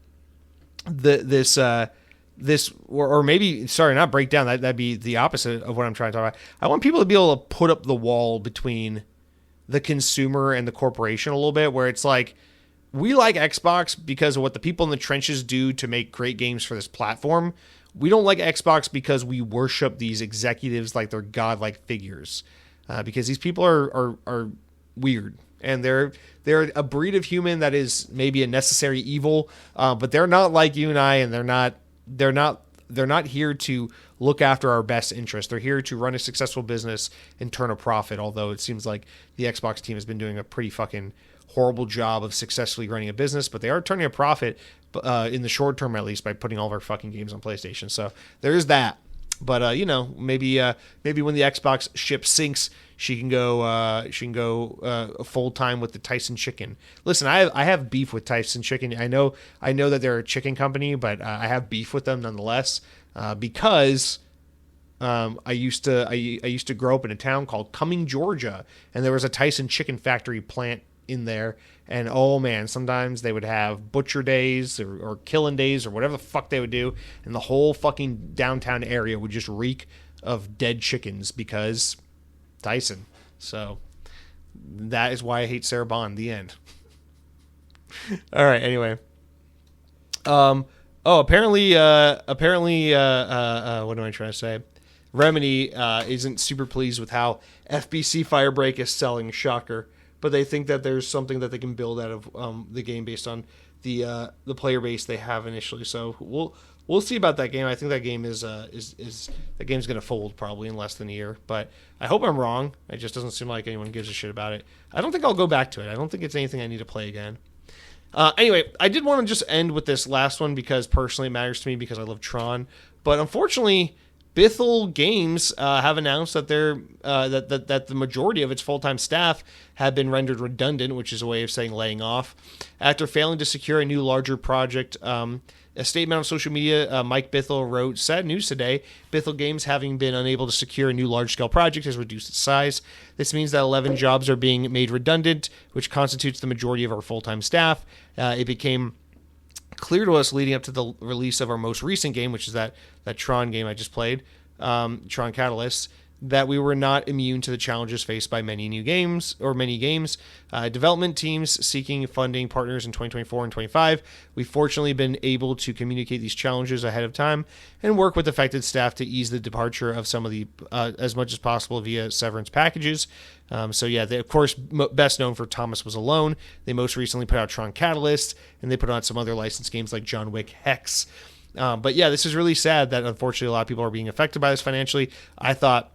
this or maybe, sorry, not break down. That'd be the opposite of what I'm trying to talk about. I want people to be able to put up the wall between the consumer and the corporation a little bit, where it's like, we like Xbox because of what the people in the trenches do to make great games for this platform. We don't like Xbox because we worship these executives like they're godlike figures, because these people are weird, and they're a breed of human that is maybe a necessary evil, but they're not like you and I, and they're not here to look after our best interest. They're here to run a successful business and turn a profit, although it seems like the Xbox team has been doing a pretty fucking horrible job of successfully running a business, but they are turning a profit in the short term, at least, by putting all of our fucking games on PlayStation. So there is that. But maybe when the Xbox ship sinks, she can go full time with the Tyson Chicken. Listen, I have beef with Tyson Chicken. I know that they're a chicken company, but I have beef with them nonetheless because I used to grow up in a town called Cumming, Georgia, and there was a Tyson Chicken factory plant in there. And oh man, sometimes they would have butcher days or killing days or whatever the fuck they would do, and the whole fucking downtown area would just reek of dead chickens because Tyson. So that is why I hate Sarah Bond. The end. All right. Anyway. Apparently, what am I trying to say? Remedy isn't super pleased with how FBC Firebreak is selling. Shocker. But they think that there's something that they can build out of the game based on the player base they have initially. So we'll see about that game. I think that game is that game's gonna fold probably in less than a year. But I hope I'm wrong. It just doesn't seem like anyone gives a shit about it. I don't think I'll go back to it. I don't think it's anything I need to play again. Anyway, I did want to just end with this last one because personally it matters to me because I love Tron. But unfortunately, Bithell Games have announced that that the majority of its full-time staff have been rendered redundant, which is a way of saying laying off, after failing to secure a new larger project. A statement on social media, Mike Bithell wrote, "Sad news today. Bithell Games, having been unable to secure a new large-scale project, has reduced its size. This means that 11 jobs are being made redundant, which constitutes the majority of our full-time staff. It became clear to us leading up to the release of our most recent game, which is that Tron game I just played, Tron Catalyst, that we were not immune to the challenges faced by many games. Development teams seeking funding partners in 2024 and 25. We've fortunately been able to communicate these challenges ahead of time and work with affected staff to ease the departure of some of the as much as possible via severance packages." They, of course, best known for Thomas Was Alone. They most recently put out Tron Catalyst, and they put out some other licensed games like John Wick Hex. This is really sad that unfortunately a lot of people are being affected by this financially. I thought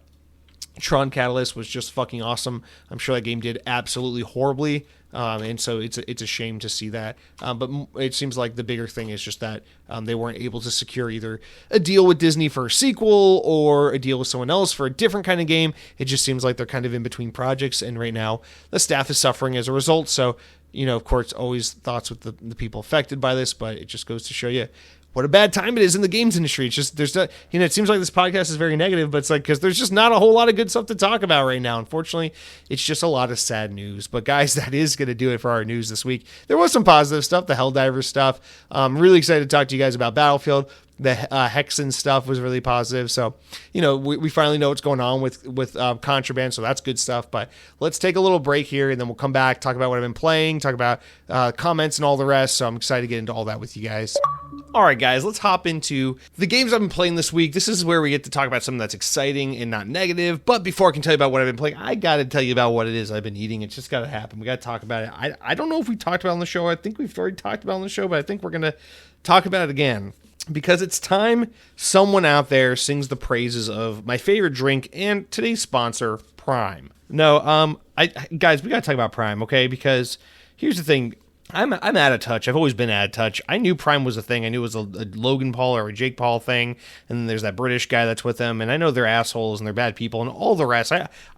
Tron Catalyst was just fucking awesome. I'm sure that game did absolutely horribly, and so it's a shame to see that. But it seems like the bigger thing is just that they weren't able to secure either a deal with Disney for a sequel or a deal with someone else for a different kind of game. It just seems like they're kind of in between projects, and right now the staff is suffering as a result. So, of course, always thoughts with the people affected by this, but it just goes to show you what a bad time it is in the games industry. It's just, it seems like this podcast is very negative, but it's like, because there's just not a whole lot of good stuff to talk about right now. Unfortunately, it's just a lot of sad news. But guys, that is going to do it for our news this week. There was some positive stuff, the Helldivers stuff. I'm really excited to talk to you guys about Battlefield. The Hexen stuff was really positive. So, we finally know what's going on with Contraband, so that's good stuff. But let's take a little break here, and then we'll come back, talk about what I've been playing, talk about comments and all the rest. So I'm excited to get into all that with you guys. All right, guys, let's hop into the games I've been playing this week. This is where we get to talk about something that's exciting and not negative. But before I can tell you about what I've been playing, I got to tell you about what it is I've been eating. It's just got to happen. We got to talk about it. I don't know if we talked about it on the show. I think we've already talked about it on the show, but I think we're going to talk about it again. Because it's time someone out there sings the praises of my favorite drink and today's sponsor, Prime. No, guys, we gotta talk about Prime, okay? Because here's the thing, I'm out of touch. I've always been out of touch. I knew Prime was a thing. I knew it was a Logan Paul or a Jake Paul thing, and then there's that British guy that's with them, and I know they're assholes and they're bad people and all the rest.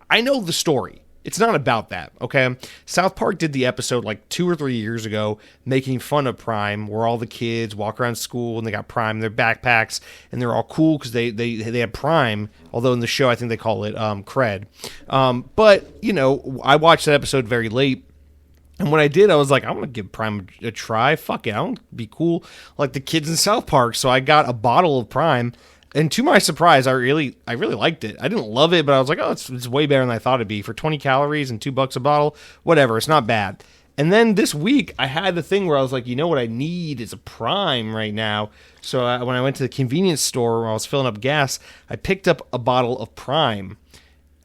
I know the story. It's not about that, okay? South Park did the episode like 2 or 3 years ago making fun of Prime, where all the kids walk around school and they got Prime in their backpacks, and they're all cool because they have Prime, although in the show I think they call it Cred. But, I watched that episode very late, and when I did, I was like, I want to give Prime a try. Fuck it, I want to be cool like the kids in South Park. So I got a bottle of Prime. And to my surprise, I really liked it. I didn't love it, but I was like, oh, it's way better than I thought it'd be. For 20 calories and $2 a bottle, whatever, it's not bad. And then this week, I had the thing where I was like, what I need is a Prime right now. So when I went to the convenience store where I was filling up gas, I picked up a bottle of Prime.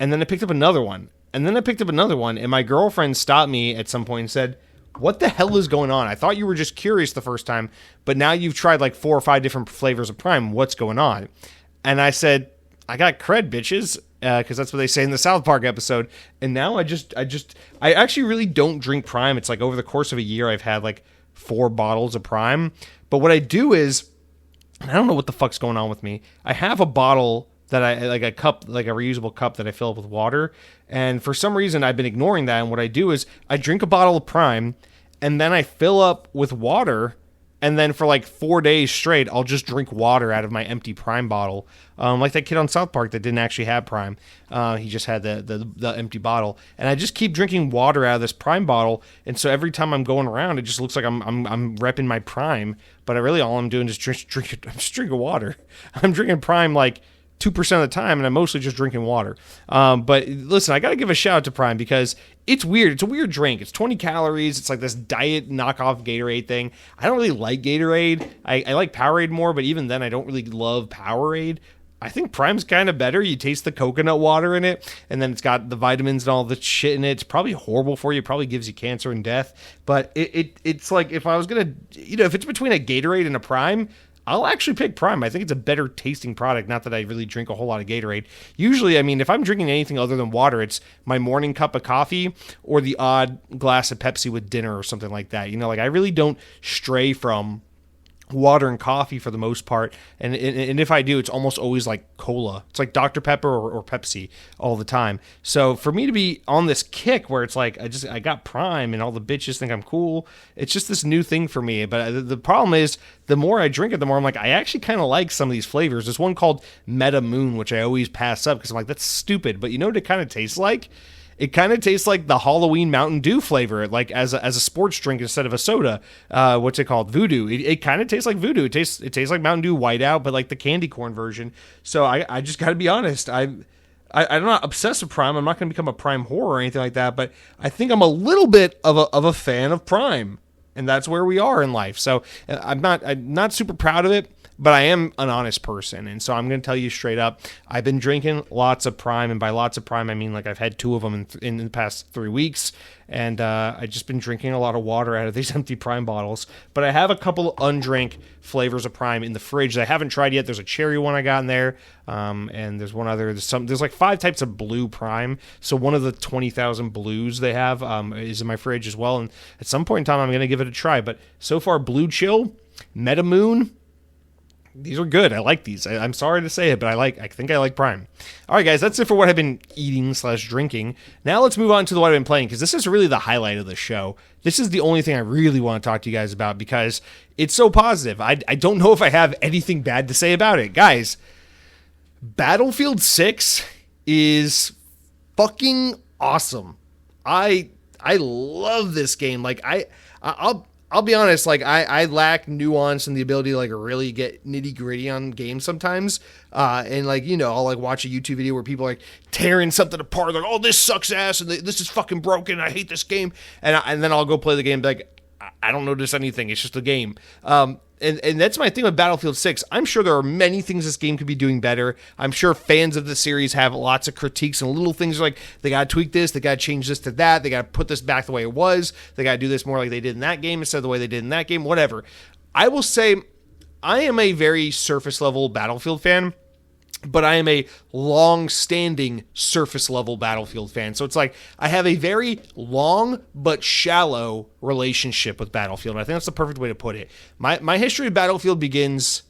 And then I picked up another one. And then I picked up another one. And my girlfriend stopped me at some point and said, what the hell is going on? I thought you were just curious the first time, but now you've tried like 4 or 5 different flavors of Prime. What's going on? And I said, I got cred, bitches, because that's what they say in the South Park episode. And now I actually really don't drink Prime. It's like over the course of a year, I've had like 4 bottles of Prime. But what I do is I don't know what the fuck's going on with me. I have a bottle that I like a cup, like a reusable cup that I fill up with water. And for some reason, I've been ignoring that. And what I do is I drink a bottle of Prime and then I fill up with water. And then for like 4 days straight, I'll just drink water out of my empty Prime bottle. Like that kid on South Park that didn't actually have Prime. He just had the empty bottle. And I just keep drinking water out of this Prime bottle. And so every time I'm going around, it just looks like I'm repping my Prime. But all I'm doing is I'm just drinking water. I'm drinking Prime like 2% of the time, and I'm mostly just drinking water. But listen, I got to give a shout out to Prime because it's weird. It's a weird drink. It's 20 calories. It's like this diet knockoff Gatorade thing. I don't really like Gatorade. I like Powerade more, but even then, I don't really love Powerade. I think Prime's kind of better. You taste the coconut water in it, and then it's got the vitamins and all the shit in it. It's probably horrible for you. It probably gives you cancer and death. But it's like if I was going to, if it's between a Gatorade and a Prime, I'll actually pick Prime. I think it's a better tasting product. Not that I really drink a whole lot of Gatorade. Usually, if I'm drinking anything other than water, it's my morning cup of coffee or the odd glass of Pepsi with dinner or something like that. I really don't stray from water and coffee for the most part, and if I do, it's almost always like cola. It's like Dr. Pepper or Pepsi all the time. So for me to be on this kick where it's like I got Prime and all the bitches think I'm cool, it's just this new thing for me. But the problem is, the more I drink it, the more I'm like, I actually kind of like some of these flavors. There's one called Meta Moon, which I always pass up because I'm like, that's stupid. But you know what it kind of tastes like? It kind of tastes like the Halloween Mountain Dew flavor, like as a sports drink instead of a soda. What's it called? Voodoo. It kind of tastes like Voodoo. It tastes like Mountain Dew Whiteout, but like the candy corn version. So I just got to be honest. I'm not obsessed with Prime. I'm not going to become a Prime whore or anything like that. But I think I'm a little bit of a fan of Prime, and that's where we are in life. So I'm not super proud of it. But I am an honest person, and so I'm going to tell you straight up, I've been drinking lots of Prime, and by lots of Prime, I mean like I've had 2 of them in the past 3 weeks, and I've just been drinking a lot of water out of these empty Prime bottles. But I have a couple of undrink flavors of Prime in the fridge that I haven't tried yet. There's a cherry one I got in there, and there's one other. There's like 5 types of blue Prime, so one of the 20,000 blues they have is in my fridge as well, and at some point in time, I'm going to give it a try. But so far, Blue Chill, Meta Moon, these are good. I like these. I'm sorry to say it, but I think I like Prime. All right, guys, that's it for what I've been eating / drinking. Now let's move on to what I've been playing, because this is really the highlight of the show. This is the only thing I really want to talk to you guys about because it's so positive. I don't know if I have anything bad to say about it. Guys, Battlefield 6 is fucking awesome. I love this game. Like I'll be honest, like I lack nuance and the ability to like really get nitty gritty on games sometimes. And like, I'll like watch a YouTube video where people are like tearing something apart. Like, oh, this sucks ass. And this is fucking broken. I hate this game. And then I'll go play the game. Like, I don't notice anything. It's just a game. And that's my thing with Battlefield 6. I'm sure there are many things this game could be doing better. I'm sure fans of the series have lots of critiques and little things like they got to tweak this, they got to change this to that, they got to put this back the way it was, they got to do this more like they did in that game instead of the way they did in that game, whatever. I will say I am a very surface level Battlefield fan, but I am a long-standing surface-level Battlefield fan. So it's like I have a very long but shallow relationship with Battlefield. And I think that's the perfect way to put it. My history of Battlefield begins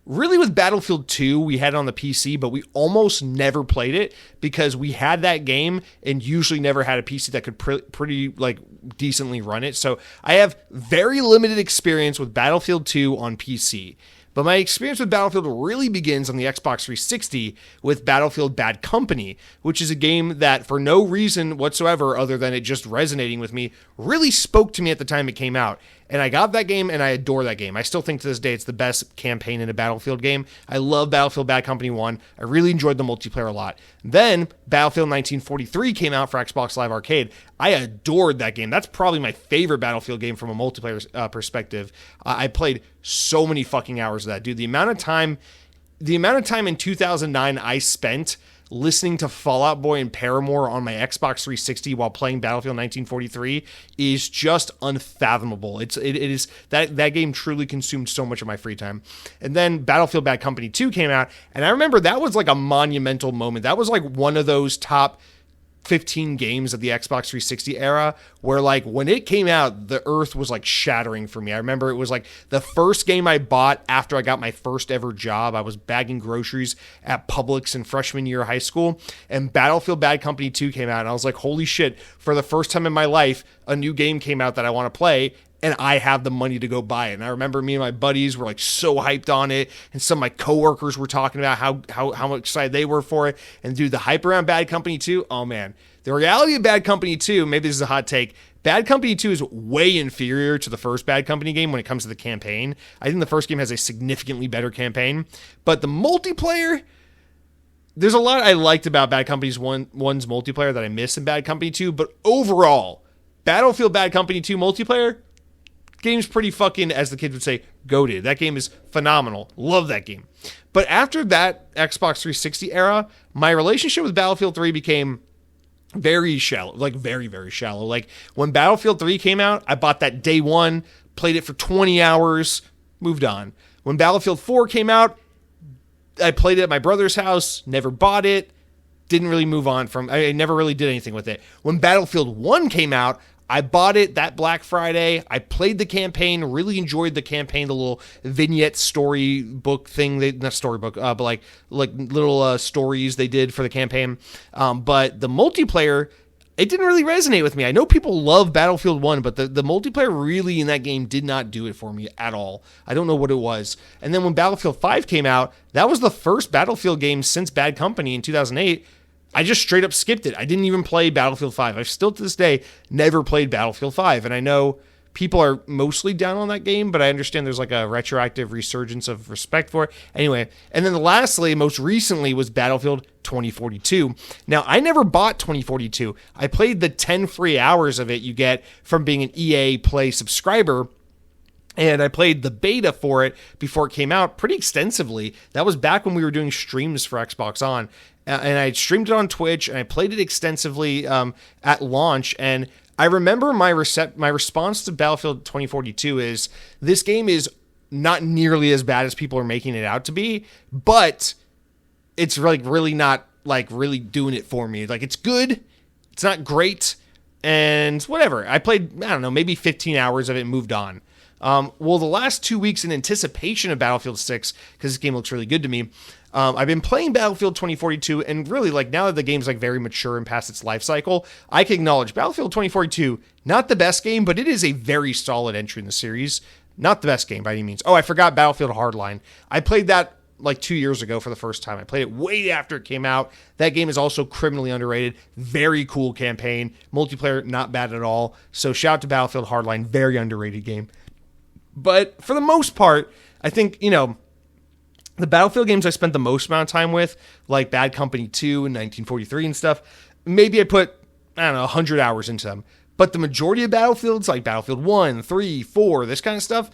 really with Battlefield 2. We had it on the PC, but we almost never played it because we had that game and usually never had a PC that could pretty like decently run it. So I have very limited experience with Battlefield 2 on PC. But my experience with Battlefield really begins on the Xbox 360 with Battlefield Bad Company, which is a game that for no reason whatsoever other than it just resonating with me, really spoke to me at the time it came out. And I got that game and I adore that game. I still think to this day it's the best campaign in a Battlefield game. I love Battlefield Bad Company 1. I really enjoyed the multiplayer a lot. Then Battlefield 1943 came out for Xbox Live Arcade. I adored that game. That's probably my favorite Battlefield game from a multiplayer perspective. I played so many fucking hours of that, dude. The amount of time in 2009 I spent listening to Fall Out Boy and Paramore on my Xbox 360 while playing Battlefield 1943 is just unfathomable. It is that game truly consumed so much of my free time. And then Battlefield Bad Company 2 came out, and I remember that was like a monumental moment. That was like one of those top 15 games of the Xbox 360 era where like when it came out, the earth was like shattering for me. I remember it was like the first game I bought after I got my first ever job. I was bagging groceries at Publix in freshman year of high school, and Battlefield Bad Company 2 came out, and I was like, holy shit, for the first time in my life, a new game came out that I want to play, and I have the money to go buy it. And I remember me and my buddies were like so hyped on it, and some of my coworkers were talking about how excited they were for it. And dude, the hype around Bad Company 2, oh man. The reality of Bad Company 2, maybe this is a hot take, Bad Company 2 is way inferior to the first Bad Company game when it comes to the campaign. I think the first game has a significantly better campaign, but the multiplayer, there's a lot I liked about Bad Company 1's multiplayer that I miss in Bad Company 2, but overall, Battlefield Bad Company 2 multiplayer, game's pretty fucking, as the kids would say, goated. That game is phenomenal. Love that game. But after that Xbox 360 era, my relationship with Battlefield 3 became very shallow, like very, very shallow. Like when Battlefield 3 came out, I bought that day one, played it for 20 hours, moved on. When Battlefield 4 came out, I played it at my brother's house, never bought it, didn't really move on from, I never really did anything with it. When Battlefield 1 came out, I bought it that Black Friday. I played the campaign, really enjoyed the campaign, the little vignette storybook thing, not storybook, but like little stories they did for the campaign. But the multiplayer, it didn't really resonate with me. I know people love Battlefield 1, but the multiplayer really in that game did not do it for me at all. I don't know what it was. And then when Battlefield 5 came out, that was the first Battlefield game since Bad Company in 2008. I just straight up skipped it. I didn't even play Battlefield 5. I've still to this day never played Battlefield 5. And I know people are mostly down on that game, but I understand there's like a retroactive resurgence of respect for it. Anyway, and then lastly, most recently was Battlefield 2042. Now, I never bought 2042. I played the 10 free hours of it you get from being an EA Play subscriber. And I played the beta for it before it came out pretty extensively. That was back when we were doing streams for Xbox On. And I streamed it on Twitch, and I played it extensively at launch. And I remember my response to Battlefield 2042 is, this game is not nearly as bad as people are making it out to be, but it's like really not like really doing it for me. Like, it's good, it's not great, and whatever. I played, I don't know, maybe 15 hours of it and moved on. Well, the last 2 weeks in anticipation of Battlefield 6, because this game looks really good to me, I've been playing Battlefield 2042, and really, like, now that the game's like very mature and past its life cycle, I can acknowledge Battlefield 2042, not the best game, but it is a very solid entry in the series. Not the best game by any means. Oh, I forgot Battlefield Hardline. I played that like 2 years ago for the first time. I played it way after it came out. That game is also criminally underrated. Very cool campaign. Multiplayer, not bad at all. So shout out to Battlefield Hardline. Very underrated game. But for the most part, I think, you know, the Battlefield games I spent the most amount of time with, like Bad Company 2 and 1943 and stuff, maybe I put, I don't know, 100 hours into them. But the majority of Battlefields, like Battlefield 1, 3, 4, this kind of stuff,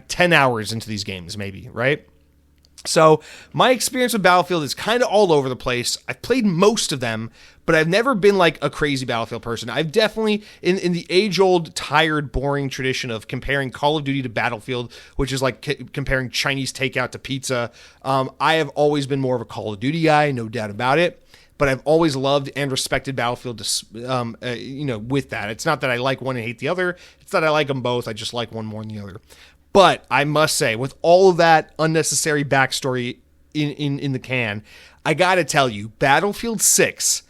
10 hours into these games maybe, right? So my experience with Battlefield is kind of all over the place. I've played most of them, but I've never been like a crazy Battlefield person. I've definitely, in the age-old, tired, boring tradition of comparing Call of Duty to Battlefield, which is like comparing Chinese takeout to pizza, I have always been more of a Call of Duty guy, no doubt about it. But I've always loved and respected Battlefield, with that. It's not that I like one and hate the other. It's that I like them both. I just like one more than the other. But I must say, with all of that unnecessary backstory in the can, I gotta tell you, Battlefield 6,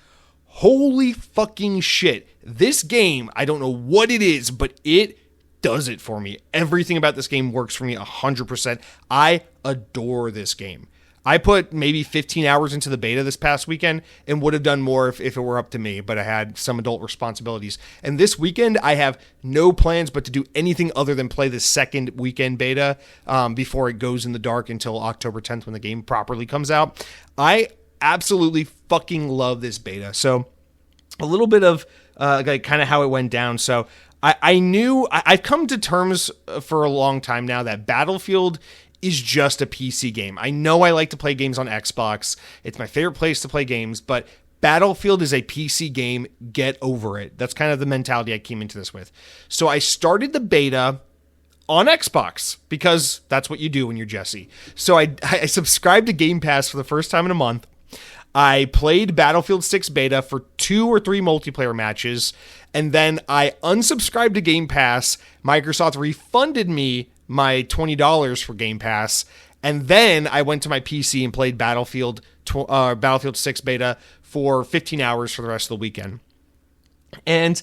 holy fucking shit. This game, I don't know what it is, but it does it for me. Everything about this game works for me 100%. I adore this game. I put maybe 15 hours into the beta this past weekend and would have done more if it were up to me, but I had some adult responsibilities. And this weekend, I have no plans but to do anything other than play the second weekend beta before it goes in the dark until October 10th when the game properly comes out. I absolutely fucking love this beta. So a little bit of kind of how it went down. So I've come to terms for a long time now that Battlefield is just a PC game. I know I like to play games on Xbox. It's my favorite place to play games, but Battlefield is a PC game. Get over it. That's kind of the mentality I came into this with. So I started the beta on Xbox because that's what you do when you're Jesse. So I subscribed to Game Pass for the first time in a month. I played Battlefield 6 beta for 2 or 3 multiplayer matches, and then I unsubscribed to Game Pass. Microsoft refunded me my $20 for Game Pass, and then I went to my PC and played Battlefield 6 beta for 15 hours for the rest of the weekend. And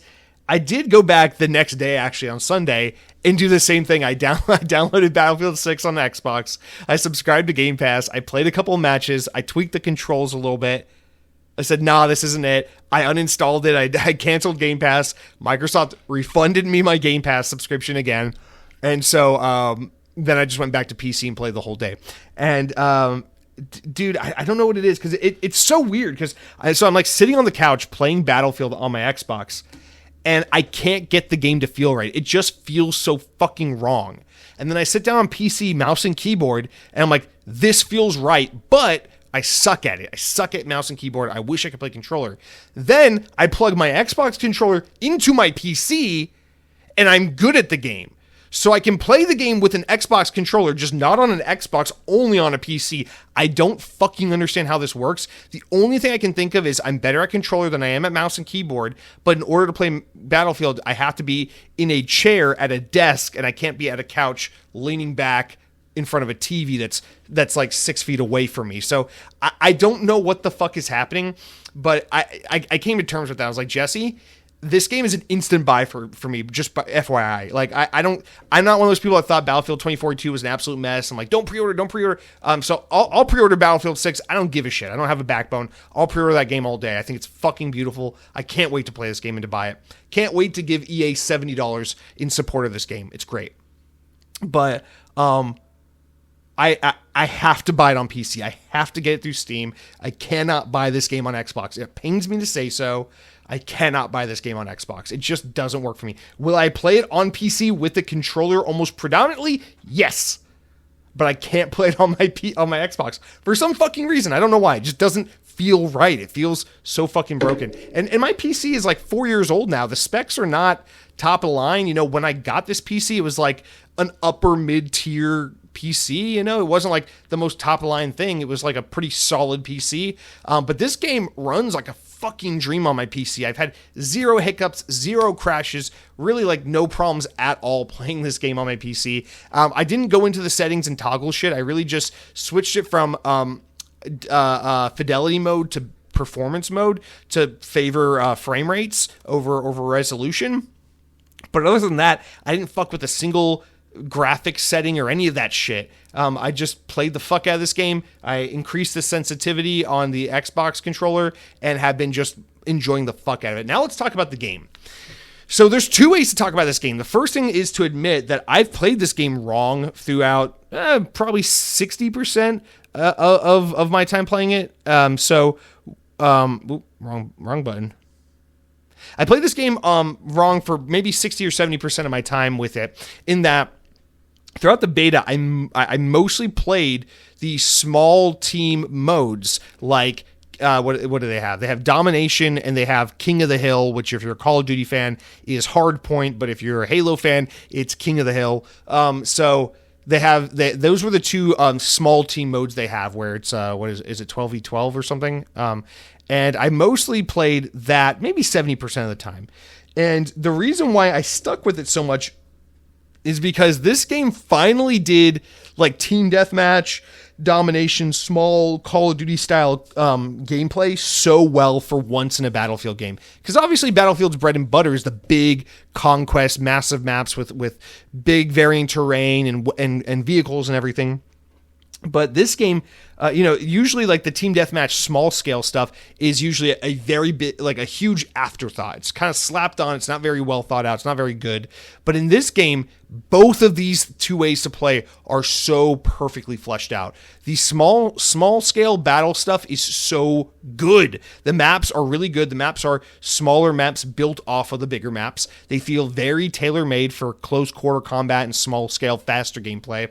I did go back the next day, actually on Sunday, and do the same thing. I downloaded Battlefield 6 on the Xbox. I subscribed to Game Pass. I played a couple of matches. I tweaked the controls a little bit. I said, nah, this isn't it. I uninstalled it. I canceled Game Pass. Microsoft refunded me my Game Pass subscription again. And so then I just went back to PC and played the whole day. And dude, I don't know what it is, because it's so weird. Because I'm like sitting on the couch playing Battlefield on my Xbox, and I can't get the game to feel right. It just feels so fucking wrong. And then I sit down on PC, mouse and keyboard, and I'm like, this feels right, but I suck at it. I suck at mouse and keyboard. I wish I could play controller. Then I plug my Xbox controller into my PC, and I'm good at the game. So I can play the game with an Xbox controller, just not on an Xbox, only on a PC. I don't fucking understand how this works. The only thing I can think of is I'm better at controller than I am at mouse and keyboard, but in order to play Battlefield, I have to be in a chair at a desk, and I can't be at a couch leaning back in front of a TV that's like 6 feet away from me. So I don't know what the fuck is happening, but I came to terms with that. I was like, Jesse, this game is an instant buy for me, just by FYI. Like, I'm not one of those people that thought Battlefield 2042 was an absolute mess. I'm like, don't pre-order. So I'll pre-order Battlefield 6. I don't give a shit. I don't have a backbone. I'll pre-order that game all day. I think it's fucking beautiful. I can't wait to play this game and to buy it. Can't wait to give EA $70 in support of this game. It's great. But, I have to buy it on PC. I have to get it through Steam. I cannot buy this game on Xbox. It pains me to say so. I cannot buy this game on Xbox. It just doesn't work for me. Will I play it on PC with the controller almost predominantly? Yes. But I can't play it on my Xbox for some fucking reason. I don't know why. It just doesn't feel right. It feels so fucking broken. And my PC is like 4 years old now. The specs are not top of the line. You know, when I got this PC, it was like an upper mid-tier PC, you know, it wasn't like the most top of the line thing. It was like a pretty solid PC. But this game runs like a fucking dream on my PC. I've had 0 hiccups, 0 crashes, really like no problems at all playing this game on my PC. I didn't go into the settings and toggle shit. I really just switched it from fidelity mode to performance mode to favor frame rates over resolution. But other than that, I didn't fuck with a single graphics setting or any of that shit. I just played the fuck out of this game. I increased the sensitivity on the Xbox controller and have been just enjoying the fuck out of it. Now let's talk about the game. So there's 2 ways to talk about this game. The first thing is to admit that I've played this game wrong throughout probably 60% of my time playing it. Wrong button. I played this game wrong for maybe 60 or 70% of my time with it, in that throughout the beta, I mostly played the small team modes, like what do they have? They have Domination and they have King of the Hill, which if you're a Call of Duty fan is Hardpoint, but if you're a Halo fan, it's King of the Hill. So they have those were the 2 small team modes they have, where it's is it 12v12 or something? And I mostly played that maybe 70% of the time. And the reason why I stuck with it so much is because this game finally did like team deathmatch, domination, small Call of Duty style gameplay so well for once in a Battlefield game. Because obviously Battlefield's bread and butter is the big conquest, massive maps with big varying terrain and vehicles and everything. But this game, usually like the team deathmatch small scale stuff is usually a very big, like a huge afterthought. It's kind of slapped on. It's not very well thought out. It's not very good. But in this game, both of these 2 ways to play are so perfectly fleshed out. The small scale battle stuff is so good. The maps are really good. The maps are smaller maps built off of the bigger maps. They feel very tailor-made for close quarter combat and small scale faster gameplay.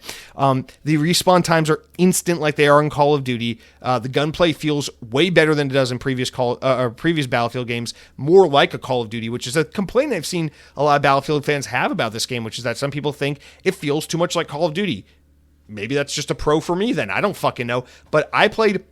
The respawn times are instant like they are in Call of Duty. The gunplay feels way better than it does in previous Battlefield games, more like a Call of Duty, which is a complaint I've seen a lot of Battlefield fans have about this game, which is that some people think it feels too much like Call of Duty. Maybe that's just a pro for me then. I don't fucking know. But I played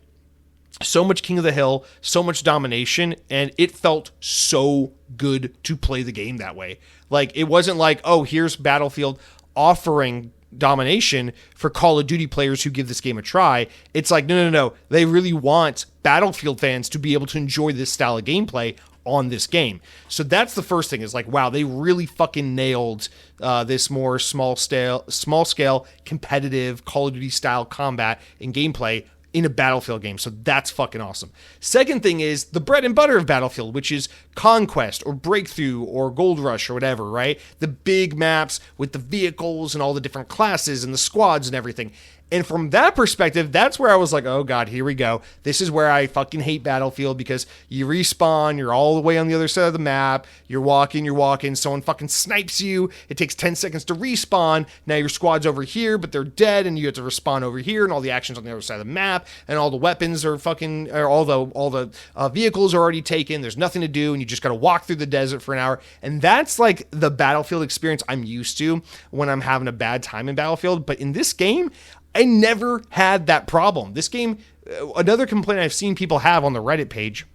So much King of the Hill, so much domination, and it felt so good to play the game that way. Like, it wasn't like, oh, here's Battlefield offering domination for Call of Duty players who give this game a try. It's like, no. They really want Battlefield fans to be able to enjoy this style of gameplay on this game. So that's the first thing, is like, wow, they really fucking nailed this more small scale competitive Call of Duty style combat and gameplay in a Battlefield game. So that's fucking awesome. Second thing is the bread and butter of Battlefield, which is Conquest or Breakthrough or Gold Rush or whatever, right? The big maps with the vehicles and all the different classes and the squads and everything. And from that perspective, that's where I was like, oh God, here we go. This is where I fucking hate Battlefield, because you respawn, you're all the way on the other side of the map, you're walking, someone fucking snipes you, it takes 10 seconds to respawn, now your squad's over here, but they're dead, and you have to respawn over here, and all the action's on the other side of the map, and all the weapons are fucking, or all the vehicles are already taken, there's nothing to do, and you just gotta walk through the desert for an hour. And that's like the Battlefield experience I'm used to when I'm having a bad time in Battlefield. But in this game, I never had that problem. This game, another complaint I've seen people have on the Reddit page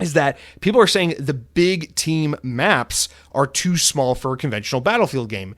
is that people are saying the big team maps are too small for a conventional Battlefield game.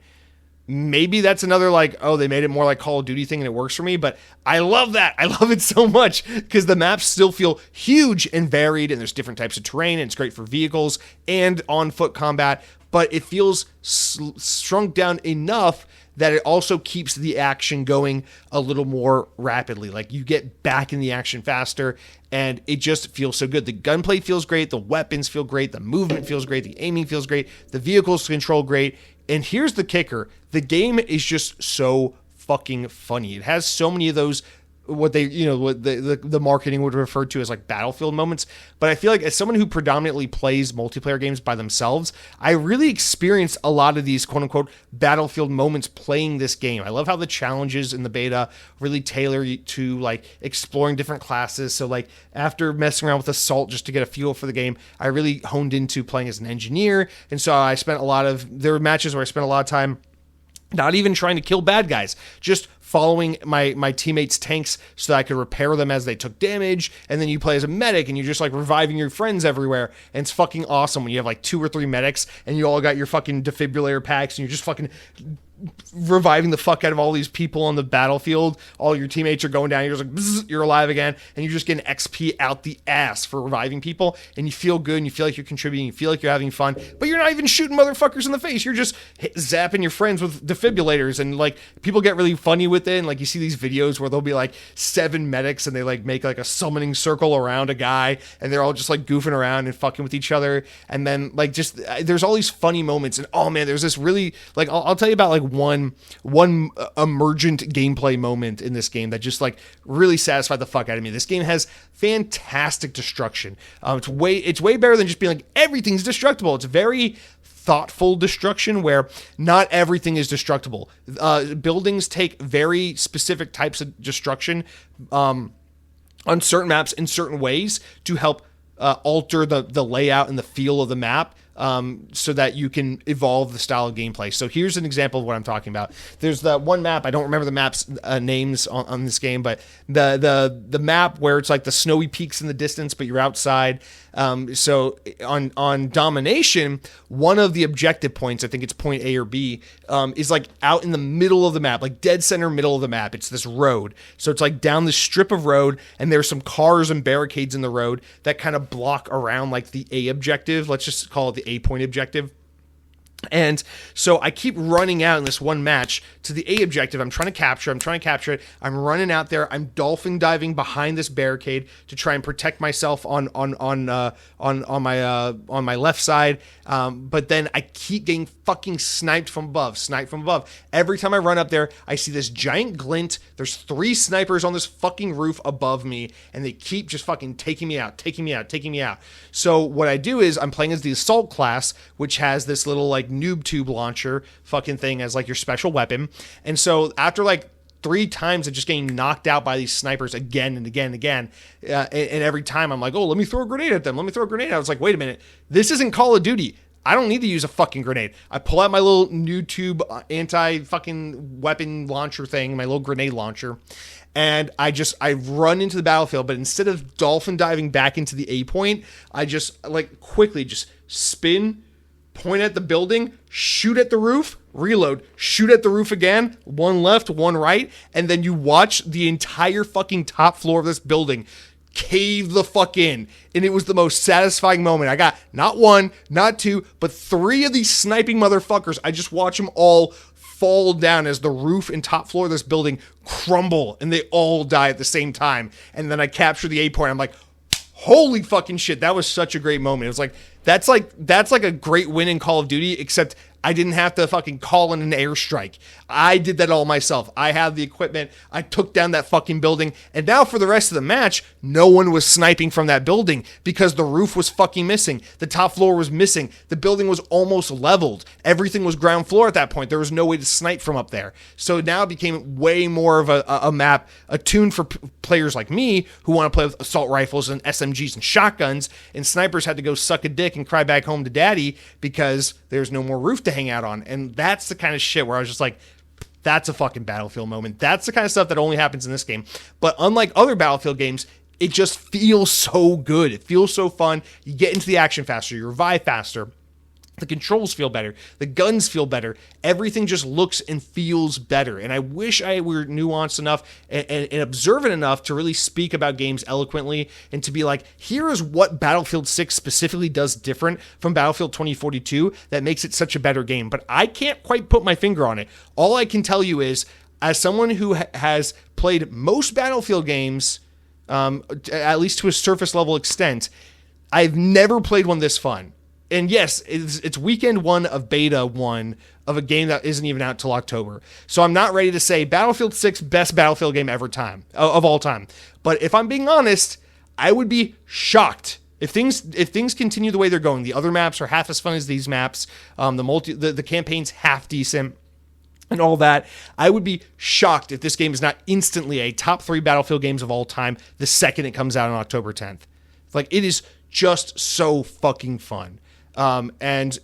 Maybe that's another like, oh, they made it more like Call of Duty thing and it works for me, but I love that. I love it so much because the maps still feel huge and varied, and there's different types of terrain, and it's great for vehicles and on foot combat, but it feels shrunk down enough that it also keeps the action going a little more rapidly. Like, you get back in the action faster, and it just feels so good. The gunplay feels great, the weapons feel great, the movement feels great, the aiming feels great, the vehicles control great. And here's the kicker. The game is just so fucking funny. It has so many of those, what they, what the marketing would refer to as like Battlefield moments. But I feel like as someone who predominantly plays multiplayer games by themselves, I really experienced a lot of these quote unquote Battlefield moments playing this game. I love how the challenges in the beta really tailor to like exploring different classes. So like after messing around with Assault just to get a feel for the game, I really honed into playing as an engineer. And so there were matches where I spent a lot of time not even trying to kill bad guys, just following my teammates' tanks so that I could repair them as they took damage. And then you play as a medic, and you're just like reviving your friends everywhere. And it's fucking awesome when you have like 2 or 3 medics and you all got your fucking defibrillator packs, and you're just fucking reviving the fuck out of all these people on the battlefield. All your teammates are going down, you're just like, bzz, you're alive again, and you're just getting XP out the ass for reviving people, and you feel good, and you feel like you're contributing, you feel like you're having fun, but you're not even shooting motherfuckers in the face, you're just zapping your friends with defibrillators. And like, people get really funny with it, and like you see these videos where there'll be like 7 medics, and they like make like a summoning circle around a guy, and they're all just like goofing around and fucking with each other. And then like just there's all these funny moments, and oh man, there's this really like I'll tell you about like one emergent gameplay moment in this game that just like really satisfied the fuck out of me. This game has fantastic destruction. It's way better than just being like everything's destructible. It's very thoughtful destruction where not everything is destructible. Buildings take very specific types of destruction on certain maps in certain ways to help alter the layout and the feel of the map, so that you can evolve the style of gameplay. So here's an example of what I'm talking about. There's that one map, I don't remember the map's names on this game, but the map where it's like the snowy peaks in the distance, but you're outside. So on domination, one of the objective points, I think it's point A or B, is like out in the middle of the map, like dead center middle of the map. It's this road. So it's like down this strip of road, and there's some cars and barricades in the road that kind of block around like the A objective. Let's just call it the A point objective. And so I keep running out in this one match to the A objective. I'm trying to capture it. I'm running out there. I'm dolphin diving behind this barricade to try and protect myself on my left side. But then I keep getting fucking sniped from above. Every time I run up there, I see this giant glint. There's 3 snipers on this fucking roof above me, and they keep just fucking taking me out. So what I do is I'm playing as the Assault class, which has this little like noob tube launcher fucking thing as like your special weapon. And so after like 3 times of just getting knocked out by these snipers again and again and again, and every time I'm like, oh, let me throw a grenade at them. I was like, wait a minute, this isn't Call of Duty. I don't need to use a fucking grenade. I pull out my little noob tube anti-fucking weapon launcher thing, my little grenade launcher, and I run into the battlefield, but instead of dolphin diving back into the A point, I just like quickly just spin, point at the building, shoot at the roof, reload, shoot at the roof again, one left, one right, and then you watch the entire fucking top floor of this building cave the fuck in. And it was the most satisfying moment. I got not one, not two, but three of these sniping motherfuckers. I just watch them all fall down as the roof and top floor of this building crumble, and they all die at the same time. And then I capture the A point. I'm like, holy fucking shit, that was such a great moment. It was like that's like a great win in Call of Duty, except I didn't have to fucking call in an airstrike. I did that all myself. I had the equipment. I took down that fucking building. And now for the rest of the match, no one was sniping from that building because the roof was fucking missing. The top floor was missing. The building was almost leveled. Everything was ground floor at that point. There was no way to snipe from up there. So now it became way more of a map attuned for players like me who want to play with assault rifles and SMGs and shotguns. And snipers had to go suck a dick and cry back home to daddy because there's no more roof to hang out on. And that's the kind of shit where I was just like, that's a fucking Battlefield moment. That's the kind of stuff that only happens in this game. But unlike other Battlefield games, it just feels so good. It feels so fun. You get into the action faster. You revive faster. The controls feel better. The guns feel better. Everything just looks and feels better. And I wish I were nuanced enough and observant enough to really speak about games eloquently and to be like, here is what Battlefield 6 specifically does different from Battlefield 2042 that makes it such a better game. But I can't quite put my finger on it. All I can tell you is, as someone who has played most Battlefield games, at least to a surface level extent, I've never played one this fun. And yes, it's weekend one of beta one of a game that isn't even out till October. So I'm not ready to say Battlefield 6 best Battlefield game of all time. But if I'm being honest, I would be shocked if things continue the way they're going. The other maps are half as fun as these maps. The campaign's half decent and all that. I would be shocked if this game is not instantly a top 3 Battlefield games of all time the second it comes out on October 10th. Like, it is just so fucking fun. And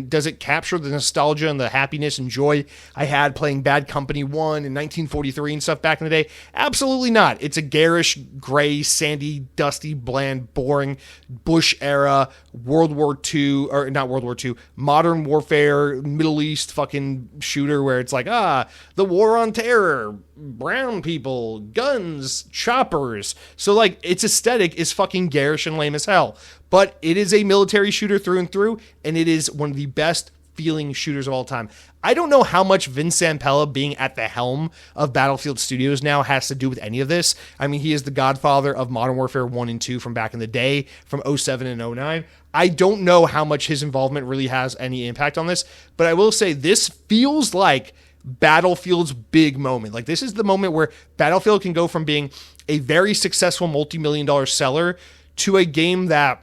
does it capture the nostalgia and the happiness and joy I had playing Bad Company 1 in 1943 and stuff back in the day? Absolutely not. It's a garish, gray, sandy, dusty, bland, boring, Bush era, World War II, or not World War II, modern warfare, Middle East fucking shooter where it's like, the war on terror, brown people, guns, choppers. So like, its aesthetic is fucking garish and lame as hell. But it is a military shooter through and through, and it is one of the best feeling shooters of all time. I don't know how much Vince Zampella being at the helm of Battlefield Studios now has to do with any of this. I mean, he is the godfather of Modern Warfare 1 and 2 from back in the day, from 07 and 09. I don't know how much his involvement really has any impact on this, but I will say this feels like Battlefield's big moment. Like, this is the moment where Battlefield can go from being a very successful multi-million-dollar seller to a game that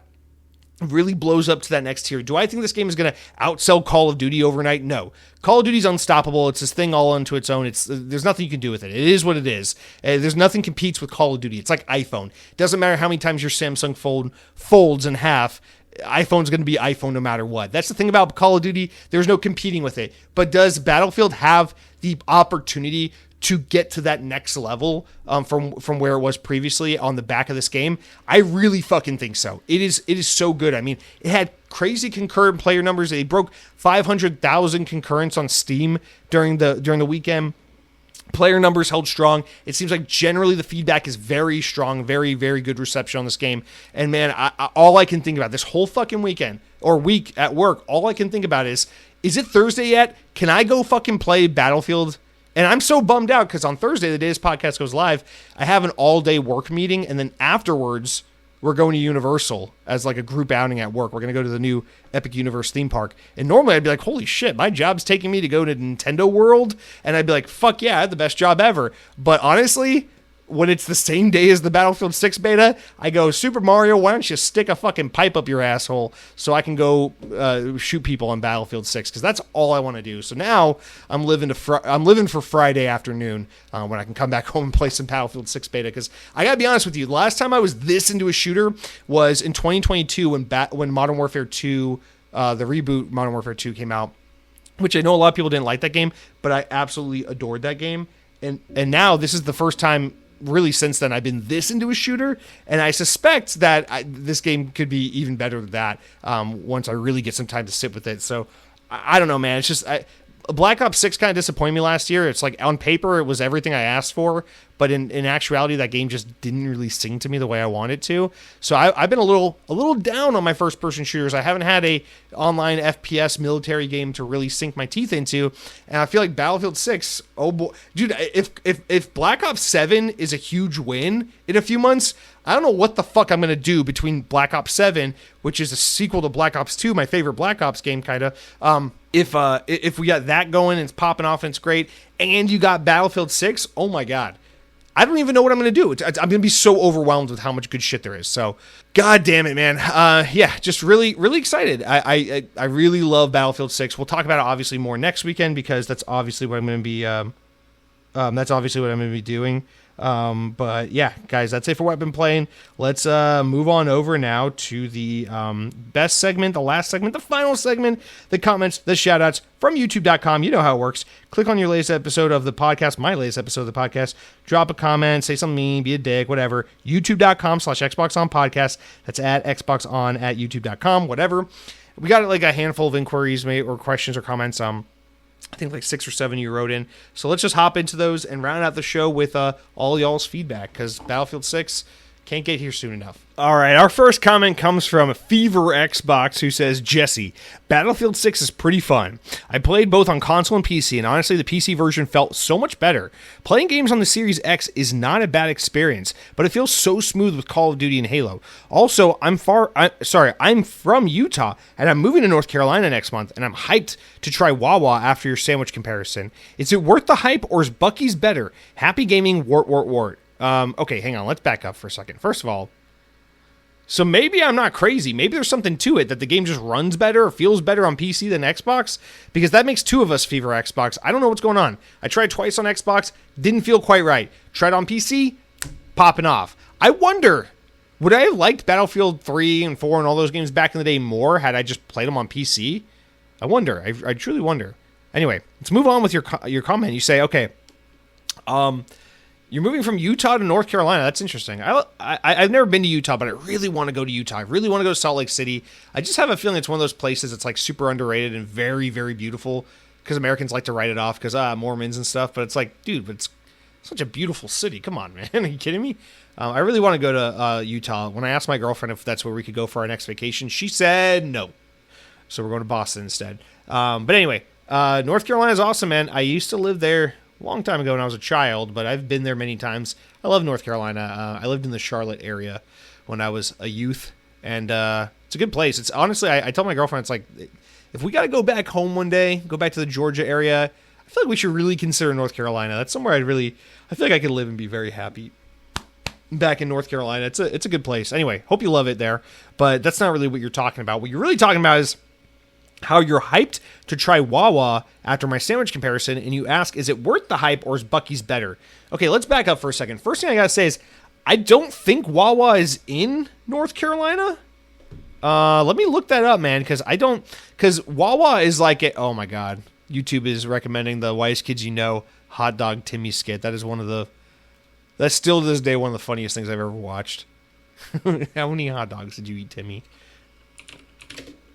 really blows up to that next tier. Do I think this game is going to outsell Call of Duty overnight? No. Call of Duty's unstoppable. It's this thing all unto its own. There's nothing you can do with it. It is what it is. There's nothing competes with Call of Duty. It's like iPhone. It doesn't matter how many times your Samsung phone folds in half. iPhone's going to be iPhone no matter what. That's the thing about Call of Duty. There's no competing with it. But does Battlefield have the opportunity to get to that next level from where it was previously on the back of this game? I really fucking think so. It is so good. I mean, it had crazy concurrent player numbers. They broke 500,000 concurrents on Steam during the weekend. Player numbers held strong. It seems like generally the feedback is very strong, very, very good reception on this game. And man, all I can think about this whole fucking weekend or week at work, all I can think about is it Thursday yet? Can I go fucking play Battlefield? And I'm so bummed out because on Thursday, the day this podcast goes live, I have an all-day work meeting, and then afterwards, we're going to Universal as like a group outing at work. We're going to go to the new Epic Universe theme park. And normally I'd be like, holy shit, my job's taking me to go to Nintendo World. And I'd be like, fuck yeah, I had the best job ever. But honestly, when it's the same day as the Battlefield 6 beta, I go, Super Mario, why don't you stick a fucking pipe up your asshole so I can go shoot people on Battlefield 6? Because that's all I want to do. So now I'm living for Friday afternoon when I can come back home and play some Battlefield 6 beta. Because I gotta be honest with you, the last time I was this into a shooter was in 2022 when Modern Warfare 2, the reboot Modern Warfare 2 came out, which I know a lot of people didn't like that game, but I absolutely adored that game. and now this is the first time really since then I've been this into a shooter, and I suspect that this game could be even better than that once I really get some time to sit with it. So I don't know, man. It's just Black Ops 6 kind of disappointed me last year. It's like on paper it was everything I asked for, but in actuality that game just didn't really sing to me the way I wanted to. So I've been a little down on my first person shooters. I haven't had a online FPS military game to really sink my teeth into, and I feel like Battlefield 6, oh boy, dude, if Black Ops 7 is a huge win in a few months, I don't know what the fuck I'm going to do between Black Ops 7, which is a sequel to Black Ops 2, my favorite Black Ops game, kind of. If we got that going and it's popping off and it's great, and you got Battlefield 6, oh my God. I don't even know what I'm going to do. I'm going to be so overwhelmed with how much good shit there is. So, God damn it, man. Yeah, just really, really excited. I really love Battlefield 6. We'll talk about it obviously more next weekend because that's obviously what I'm going to be doing. But yeah, guys, that's it for what I've been playing. Let's move on over now to the best segment, the last segment, the final segment, the comments, the shoutouts from youtube.com. You know how it works. Click on your latest episode of the podcast, my latest episode of the podcast, drop a comment, say something mean, be a dick, whatever. youtube.com/XboxOnPodcast. That's at XboxOn at youtube.com, whatever. We got like a handful of inquiries or questions or comments. I think like 6 or 7 you wrote in. So let's just hop into those and round out the show with all y'all's feedback, because Battlefield 6 can't get here soon enough. All right, our first comment comes from Fever Xbox, who says, Jesse, Battlefield 6 is pretty fun. I played both on console and PC, and honestly, the PC version felt so much better. Playing games on the Series X is not a bad experience, but it feels so smooth with Call of Duty and Halo. Also, I'm from Utah, and I'm moving to North Carolina next month, and I'm hyped to try Wawa after your sandwich comparison. Is it worth the hype, or is Buc-ee's better? Happy gaming, wart. Okay, hang on, let's back up for a second. First of all, so maybe I'm not crazy. Maybe there's something to it that the game just runs better or feels better on PC than Xbox, because that makes two of us, Fever Xbox. I don't know what's going on. I tried twice on Xbox, didn't feel quite right. Tried on PC, popping off. I wonder, would I have liked Battlefield 3 and 4 and all those games back in the day more had I just played them on PC? I wonder. I truly wonder. Anyway, let's move on with your comment. You say, okay, you're moving from Utah to North Carolina. That's interesting. I've never been to Utah, but I really want to go to Utah. I really want to go to Salt Lake City. I just have a feeling it's one of those places that's like super underrated and very, very beautiful, because Americans like to write it off because Mormons and stuff. But it's like, dude, but it's such a beautiful city. Come on, man. Are you kidding me? I really want to go to Utah. When I asked my girlfriend if that's where we could go for our next vacation, she said no. So we're going to Boston instead. But anyway, North Carolina is awesome, man. I used to live there a long time ago when I was a child, but I've been there many times. I love North Carolina. I lived in the Charlotte area when I was a youth, and it's a good place. It's honestly, I tell my girlfriend, it's like, if we got to go back home one day, go back to the Georgia area, I feel like we should really consider North Carolina. That's somewhere I feel like I could live and be very happy back in North Carolina. It's a good place. Anyway, hope you love it there, but that's not really what you're talking about. What you're really talking about is how you're hyped to try Wawa after my sandwich comparison, and you ask, is it worth the hype or is Buc-ee's better? Okay, let's back up for a second. First thing I gotta say is, I don't think Wawa is in North Carolina. Let me look that up, man, because Wawa is like oh my God, YouTube is recommending the Wise Kids You Know Hot Dog Timmy skit. That is that's still to this day one of the funniest things I've ever watched. How many hot dogs did you eat, Timmy?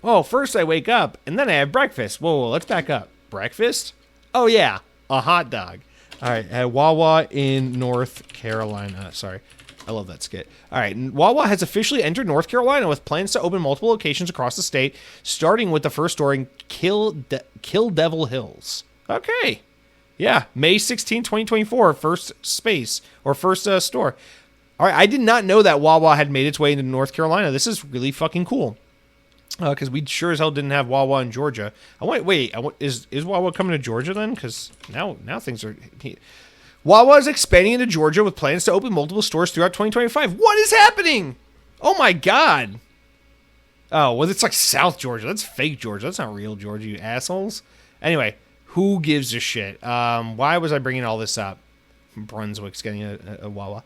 Oh, first I wake up, and then I have breakfast. Whoa, let's back up. Breakfast? Oh, yeah, a hot dog. All right, at Wawa in North Carolina. Sorry, I love that skit. All right, Wawa has officially entered North Carolina with plans to open multiple locations across the state, starting with the first store in Kill Devil Hills. Okay. Yeah, May 16, 2024, first store. All right, I did not know that Wawa had made its way into North Carolina. This is really fucking cool. Because we sure as hell didn't have Wawa in Georgia. Is Wawa coming to Georgia then? Because now things are... Wawa is expanding into Georgia with plans to open multiple stores throughout 2025. What is happening? Oh my God. Oh, well, it's like South Georgia. That's fake Georgia. That's not real Georgia, you assholes. Anyway, who gives a shit? Why was I bringing all this up? Brunswick's getting a Wawa.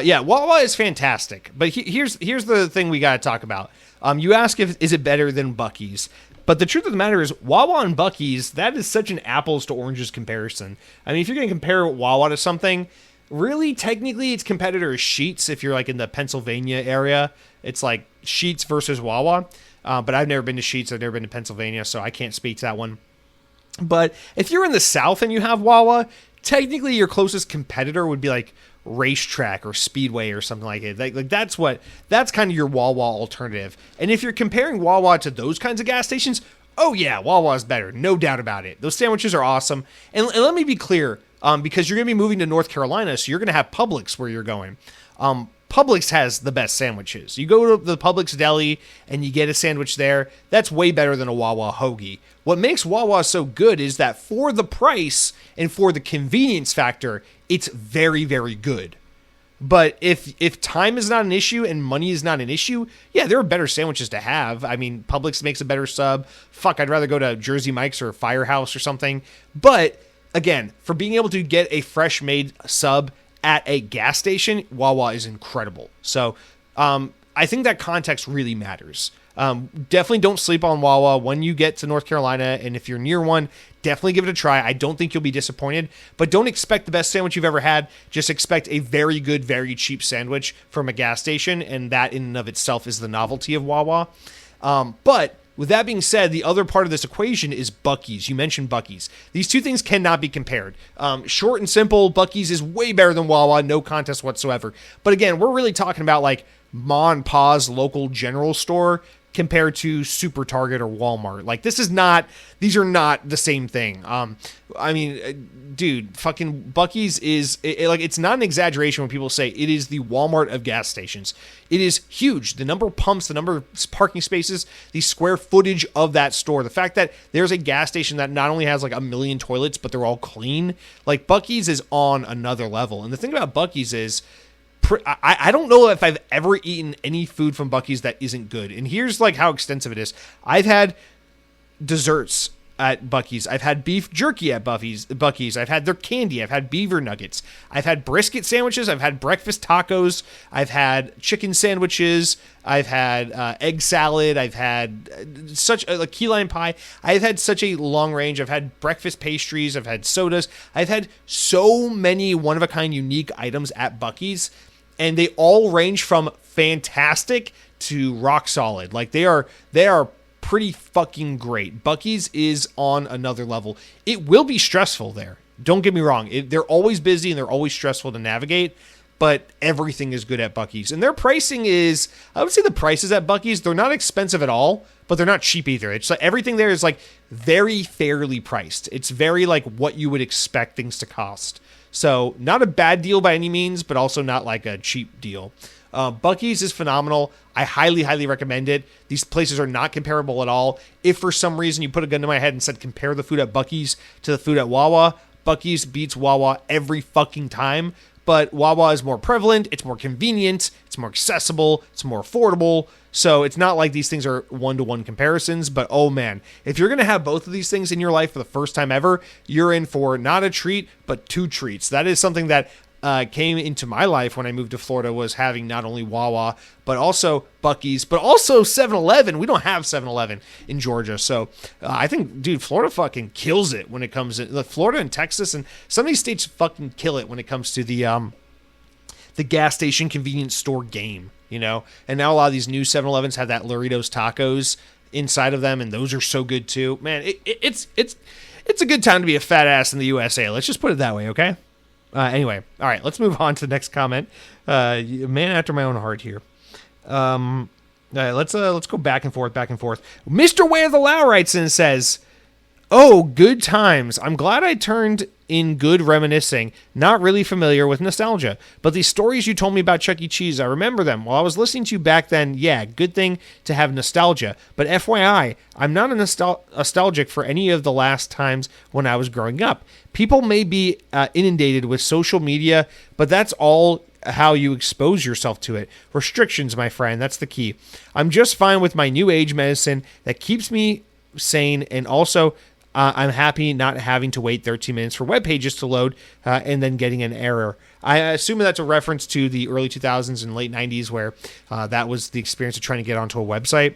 Yeah, Wawa is fantastic. But here's the thing we got to talk about. You ask is it better than Buc-ee's? But the truth of the matter is, Wawa and Buc-ee's, that is such an apples to oranges comparison. I mean, if you're going to compare Wawa to something, really, technically, its competitor is Sheetz. If you're like in the Pennsylvania area, it's like Sheetz versus Wawa. But I've never been to Sheetz. I've never been to Pennsylvania, so I can't speak to that one. But if you're in the South and you have Wawa, technically your closest competitor would be like Racetrack or Speedway or something like it. Like that's kind of your Wawa alternative. And if you're comparing Wawa to those kinds of gas stations, oh yeah, Wawa is better, no doubt about it. Those sandwiches are awesome. And let me be clear, because you're going to be moving to North Carolina, so you're going to have Publix where you're going. Publix has the best sandwiches. You go to the Publix deli and you get a sandwich there. That's way better than a Wawa hoagie. What makes Wawa so good is that for the price and for the convenience factor, it's very, very good. But if time is not an issue and money is not an issue, yeah, there are better sandwiches to have. I mean, Publix makes a better sub. Fuck, I'd rather go to Jersey Mike's or Firehouse or something. But again, for being able to get a fresh made sub at a gas station, Wawa is incredible. So I think that context really matters. Definitely don't sleep on Wawa when you get to North Carolina, and if you're near one, definitely give it a try. I don't think you'll be disappointed, but don't expect the best sandwich you've ever had. Just expect a very good, very cheap sandwich from a gas station, and that in and of itself is the novelty of Wawa. But with that being said, the other part of this equation is Buc-ee's. You mentioned Buc-ee's. These two things cannot be compared. Short and simple, Buc-ee's is way better than Wawa, no contest whatsoever. But again, we're really talking about like Ma and Pa's local general store compared to Super Target or Walmart. Like these are not the same thing. I mean, dude, fucking Buc-ee's is like, it's not an exaggeration when people say it is the Walmart of gas stations. It is huge. The number of pumps, the number of parking spaces, the square footage of that store, the fact that there's a gas station that not only has like 1 million toilets, but they're all clean. Like Buc-ee's is on another level. And the thing about Buc-ee's is, I don't know if I've ever eaten any food from Buc-ee's that isn't good. And here's like how extensive it is. I've had desserts at Buc-ee's. I've had beef jerky at Buc-ee's. I've had their candy. I've had beaver nuggets. I've had brisket sandwiches. I've had breakfast tacos. I've had chicken sandwiches. I've had egg salad. I've had such a key lime pie. I've had such a long range. I've had breakfast pastries. I've had sodas. I've had so many one-of-a-kind unique items at Buc-ee's. And they all range from fantastic to rock solid. Like they are pretty fucking great. Buc-ee's is on another level. It will be stressful there. Don't get me wrong. They're always busy and they're always stressful to navigate, but everything is good at Buc-ee's. And their pricing is, I would say the prices at Buc-ee's, they're not expensive at all, but they're not cheap either. It's like everything there is like very fairly priced. It's very like what you would expect things to cost. So not a bad deal by any means, but also not like a cheap deal. Buc-ee's is phenomenal. I highly, highly recommend it. These places are not comparable at all. If for some reason you put a gun to my head and said compare the food at Buc-ee's to the food at Wawa, Buc-ee's beats Wawa every fucking time. But Wawa is more prevalent, it's more convenient, it's more accessible, it's more affordable. So it's not like these things are one-to-one comparisons, but oh man, if you're going to have both of these things in your life for the first time ever, you're in for not a treat, but two treats. That is something that came into my life when I moved to Florida, was having not only Wawa, but also Buc-ee's, but also 7-Eleven. We don't have 7-Eleven in Georgia. So I think, dude, Florida fucking kills it when it comes to Florida and Texas, and some of these states fucking kill it when it comes to the gas station convenience store game, you know? And now a lot of these new 7-Elevens have that Doritos tacos inside of them, and those are so good too. Man, it's a good time to be a fat ass in the USA. Let's just put it that way, okay? Anyway, all right, let's move on to the next comment. Man after my own heart here. Let's go back and forth. Mr. Way of the Lao writes in and says, "Oh, good times. I'm glad I turned in good reminiscing. Not really familiar with nostalgia, but these stories you told me about Chuck E. Cheese, I remember them. While I was listening to you back then, yeah, good thing to have nostalgia. But FYI, I'm not nostalgic for any of the last times when I was growing up. People may be inundated with social media, but that's all how you expose yourself to it. Restrictions, my friend, that's the key. I'm just fine with my new age medicine that keeps me sane, and also I'm happy not having to wait 13 minutes for web pages to load and then getting an error. I assume that's a reference to the early 2000s and late 90s where that was the experience of trying to get onto a website.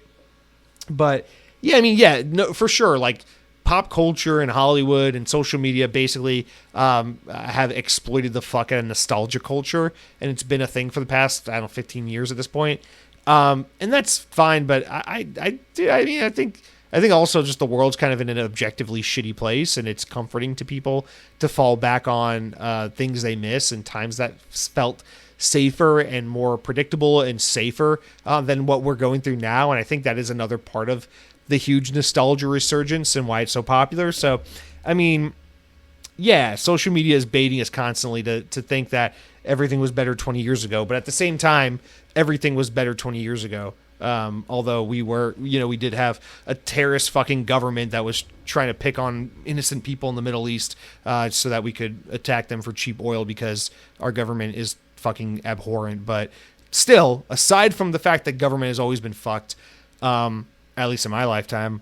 But yeah, I mean, yeah, no, for sure. Like pop culture and Hollywood and social media basically have exploited the fuck out of nostalgia culture, and it's been a thing for the past, I don't know, 15 years at this point. And that's fine, but I think also just the world's kind of in an objectively shitty place, and it's comforting to people to fall back on things they miss and times that felt safer and more predictable and safer than what we're going through now. And I think that is another part of the huge nostalgia resurgence and why it's so popular. So, I mean, yeah, social media is baiting us constantly to think that everything was better 20 years ago. But at the same time, everything was better 20 years ago. Although we did have a terrorist fucking government that was trying to pick on innocent people in the Middle East so that we could attack them for cheap oil because our government is fucking abhorrent. But still, aside from the fact that government has always been fucked, at least in my lifetime,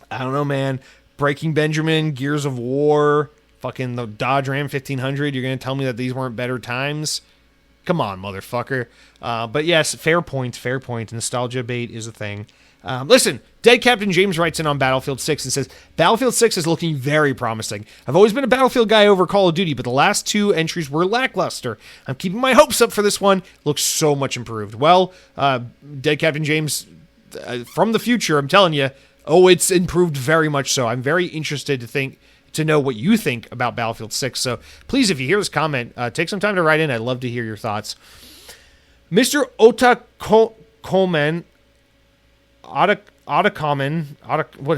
I don't know, man. Breaking Benjamin, Gears of War, fucking the Dodge Ram 1500, you're going to tell me that these weren't better times? Come on, motherfucker. But yes, fair point. Nostalgia bait is a thing. Listen, Dead Captain James writes in on Battlefield 6 and says, Battlefield 6 is looking very promising. I've always been a Battlefield guy over Call of Duty, but the last two entries were lackluster. I'm keeping my hopes up for this one. Looks so much improved. Well, Dead Captain James, from the future, I'm telling you, it's improved very much so. I'm very interested to know what you think about Battlefield 6. So please, if you hear this comment, take some time to write in. I'd love to hear your thoughts. Mr. Otakomen,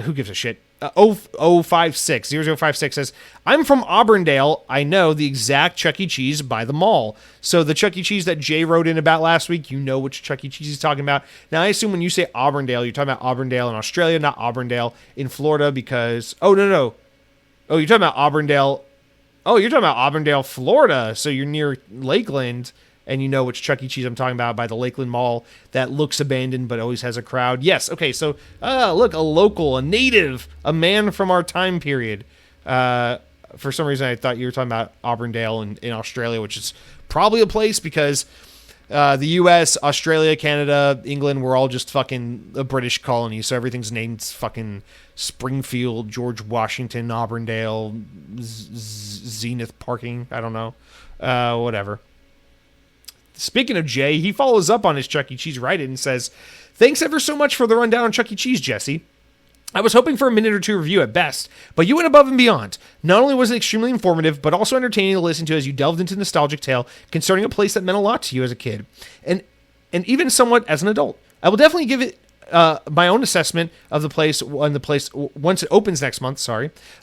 who gives a shit? 0056 says, I'm from Auburndale. I know the exact Chuck E. Cheese by the mall. So the Chuck E. Cheese that Jay wrote in about last week, you know which Chuck E. Cheese he's talking about. Now, I assume when you say Auburndale, you're talking about Auburndale in Australia, not Auburndale in Florida because... Oh, no. Oh, you're talking about Auburndale. Oh, you're talking about Auburndale, Florida. So you're near Lakeland, and you know which Chuck E. Cheese I'm talking about by the Lakeland Mall that looks abandoned but always has a crowd. Yes. Okay. So, look, a local, a native, a man from our time period. For some reason, I thought you were talking about Auburndale in Australia, which is probably a place because the U.S., Australia, Canada, England, we're all just fucking a British colony. So everything's named fucking Springfield, George Washington, Auburndale, Zenith Parking. I don't know. Whatever. Speaking of Jay, he follows up on his Chuck E. Cheese write-in and says, thanks ever so much for the rundown on Chuck E. Cheese, Jesse. I was hoping for a minute or two review at best, but you went above and beyond. Not only was it extremely informative, but also entertaining to listen to as you delved into nostalgic tale concerning a place that meant a lot to you as a kid, and even somewhat as an adult. I will definitely give it my own assessment of the place once it opens next month.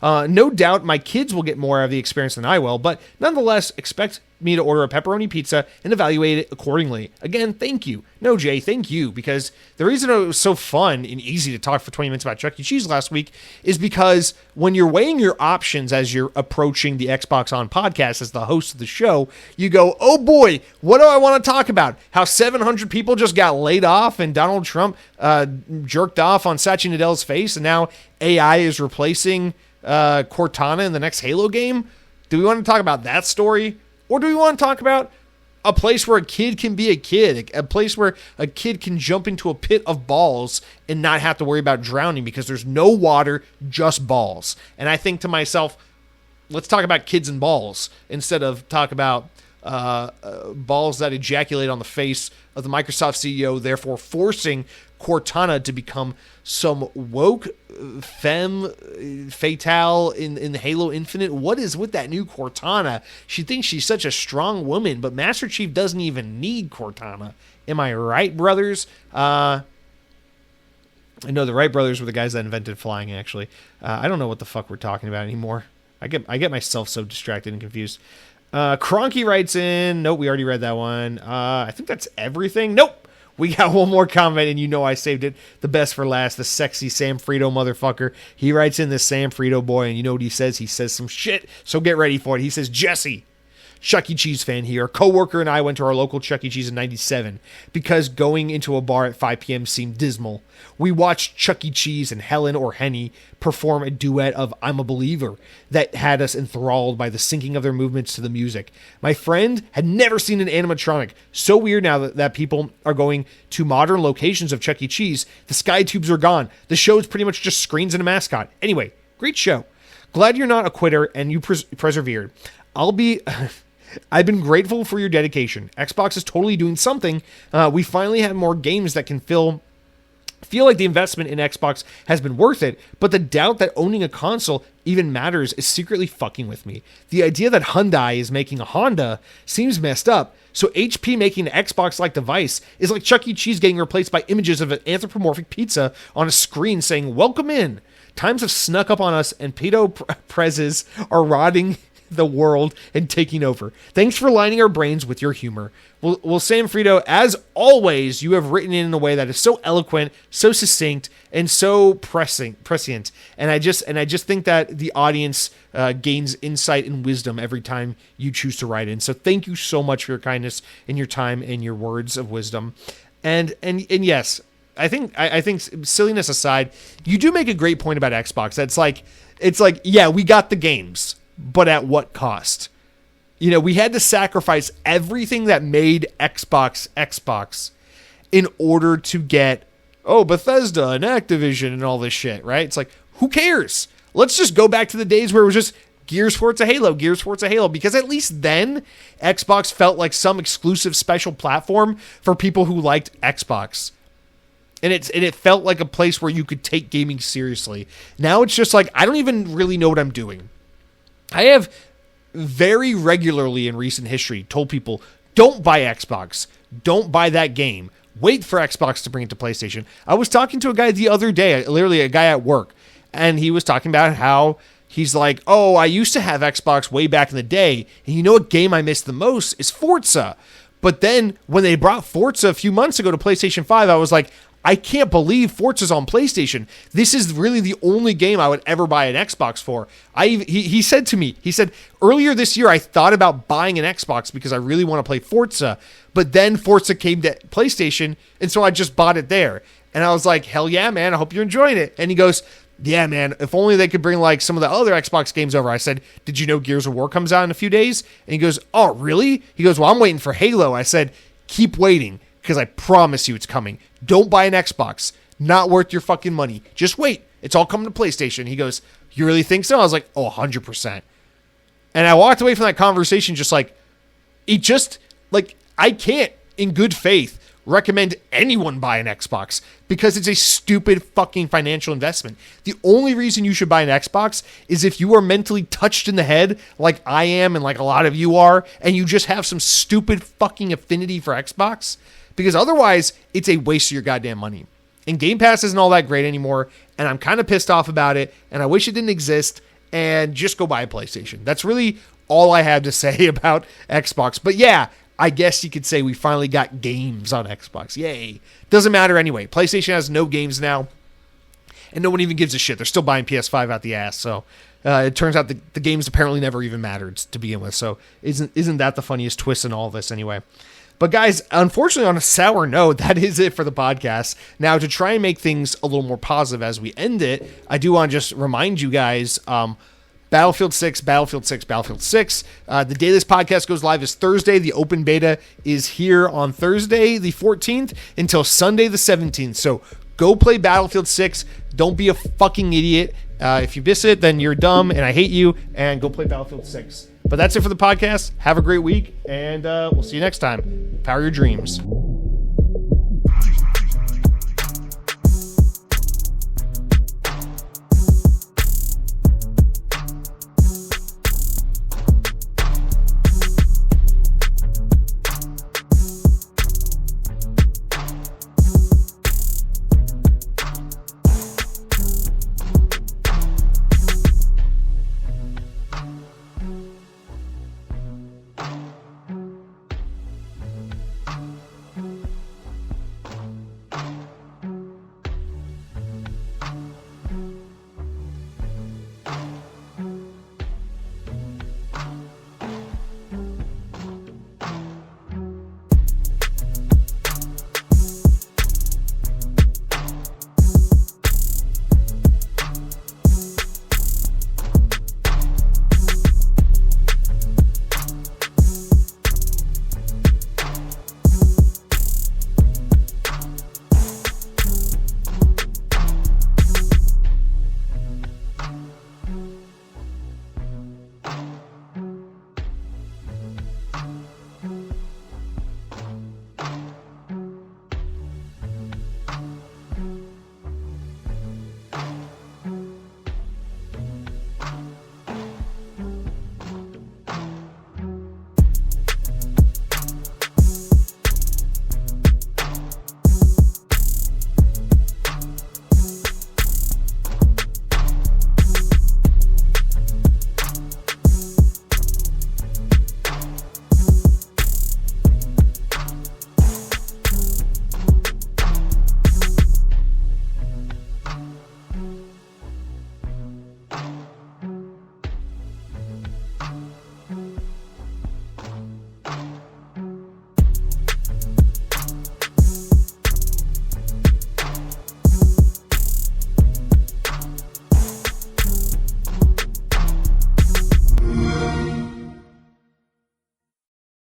No doubt my kids will get more out of the experience than I will, but nonetheless, expect me to order a pepperoni pizza and evaluate it accordingly. Again, thank you. No, Jay, thank you, because the reason it was so fun and easy to talk for 20 minutes about Chuck E. Cheese last week is because when you're weighing your options as you're approaching the Xbox On podcast as the host of the show, you go, oh boy, what do I want to talk about? How 700 people just got laid off and Donald Trump jerked off on Satya Nadella's face, and now AI is replacing Cortana in the next Halo game? Do we want to talk about that story? Or do we want to talk about a place where a kid can be a kid, a place where a kid can jump into a pit of balls and not have to worry about drowning because there's no water, just balls? And I think to myself, let's talk about kids and balls instead of talk about balls that ejaculate on the face of the Microsoft CEO, therefore forcing Cortana to become some woke femme fatale in Halo Infinite. What is with that new Cortana? She thinks she's such a strong woman, but Master Chief doesn't even need Cortana. Am I right, brothers? I know the Wright brothers were the guys that invented flying, actually. I don't know what the fuck we're talking about anymore. I get myself so distracted and confused. Cronky writes in. Nope, we already read that one. I think that's everything. Nope. We got one more comment, and you know I saved it the best for last. The sexy Sam Frito motherfucker. He writes in, this Sam Frito boy, and you know what he says? He says some shit, so get ready for it. He says, Jesse, Chuck E. Cheese fan here. A coworker and I went to our local Chuck E. Cheese in 97 because going into a bar at 5 p.m. seemed dismal. We watched Chuck E. Cheese and Helen or Henny perform a duet of I'm a Believer that had us enthralled by the syncing of their movements to the music. My friend had never seen an animatronic. So weird now that people are going to modern locations of Chuck E. Cheese. The sky tubes are gone. The show's pretty much just screens and a mascot. Anyway, great show. Glad you're not a quitter and you persevered. I've been grateful for your dedication. Xbox is totally doing something. We finally have more games that can feel like the investment in Xbox has been worth it, but the doubt that owning a console even matters is secretly fucking with me. The idea that Hyundai is making a Honda seems messed up, so HP making an Xbox-like device is like Chuck E. Cheese getting replaced by images of an anthropomorphic pizza on a screen saying, welcome in. Times have snuck up on us, and pedo prezes are rotting the world and taking over. Thanks for lining our brains with your humor. Well, Sam Frito, as always, you have written in a way that is so eloquent, so succinct, and so prescient. And I just think that the audience gains insight and wisdom every time you choose to write in. So thank you so much for your kindness and your time and your words of wisdom. And yes, I think silliness aside, you do make a great point about Xbox. It's like, yeah, we got the games, but at what cost? You know, we had to sacrifice everything that made Xbox in order to get, Bethesda and Activision and all this shit, right? It's like, who cares? Let's just go back to the days where it was just Gears, Forza, Halo, because at least then Xbox felt like some exclusive special platform for people who liked Xbox. And it felt like a place where you could take gaming seriously. Now it's just like, I don't even really know what I'm doing. I have very regularly in recent history told people, don't buy Xbox. Don't buy that game. Wait for Xbox to bring it to PlayStation. I was talking to a guy the other day, literally a guy at work, and he was talking about how he's like, I used to have Xbox way back in the day, and you know what game I miss the most is Forza. But then when they brought Forza a few months ago to PlayStation 5, I was like, I can't believe Forza's on PlayStation. This is really the only game I would ever buy an Xbox for. He said to me, earlier this year, I thought about buying an Xbox because I really want to play Forza, but then Forza came to PlayStation, and so I just bought it there. And I was like, hell yeah, man, I hope you're enjoying it. And he goes, yeah, man, if only they could bring like some of the other Xbox games over. I said, did you know Gears of War comes out in a few days? And he goes, oh, really? He goes, well, I'm waiting for Halo. I said, keep waiting, because I promise you it's coming. Don't buy an Xbox. Not worth your fucking money. Just wait. It's all coming to PlayStation. He goes, you really think so? I was like, 100%. And I walked away from that conversation just like, I can't, in good faith, recommend anyone buy an Xbox because it's a stupid fucking financial investment. The only reason you should buy an Xbox is if you are mentally touched in the head like I am and like a lot of you are, and you just have some stupid fucking affinity for Xbox. Because otherwise, it's a waste of your goddamn money. And Game Pass isn't all that great anymore, and I'm kind of pissed off about it, and I wish it didn't exist, and just go buy a PlayStation. That's really all I have to say about Xbox. But yeah, I guess you could say we finally got games on Xbox. Yay. Doesn't matter anyway. PlayStation has no games now, and no one even gives a shit. They're still buying PS5 out the ass, so it turns out the games apparently never even mattered to begin with. So isn't that the funniest twist in all this anyway? But guys, unfortunately, on a sour note, that is it for the podcast. Now, to try and make things a little more positive as we end it, I do want to just remind you guys, Battlefield 6. The day this podcast goes live is Thursday. The open beta is here on Thursday, the 14th, until Sunday, the 17th. So go play Battlefield 6. Don't be a fucking idiot. If you miss it, then you're dumb, and I hate you, and go play Battlefield 6. But that's it for the podcast. Have a great week, and we'll see you next time. Power your dreams.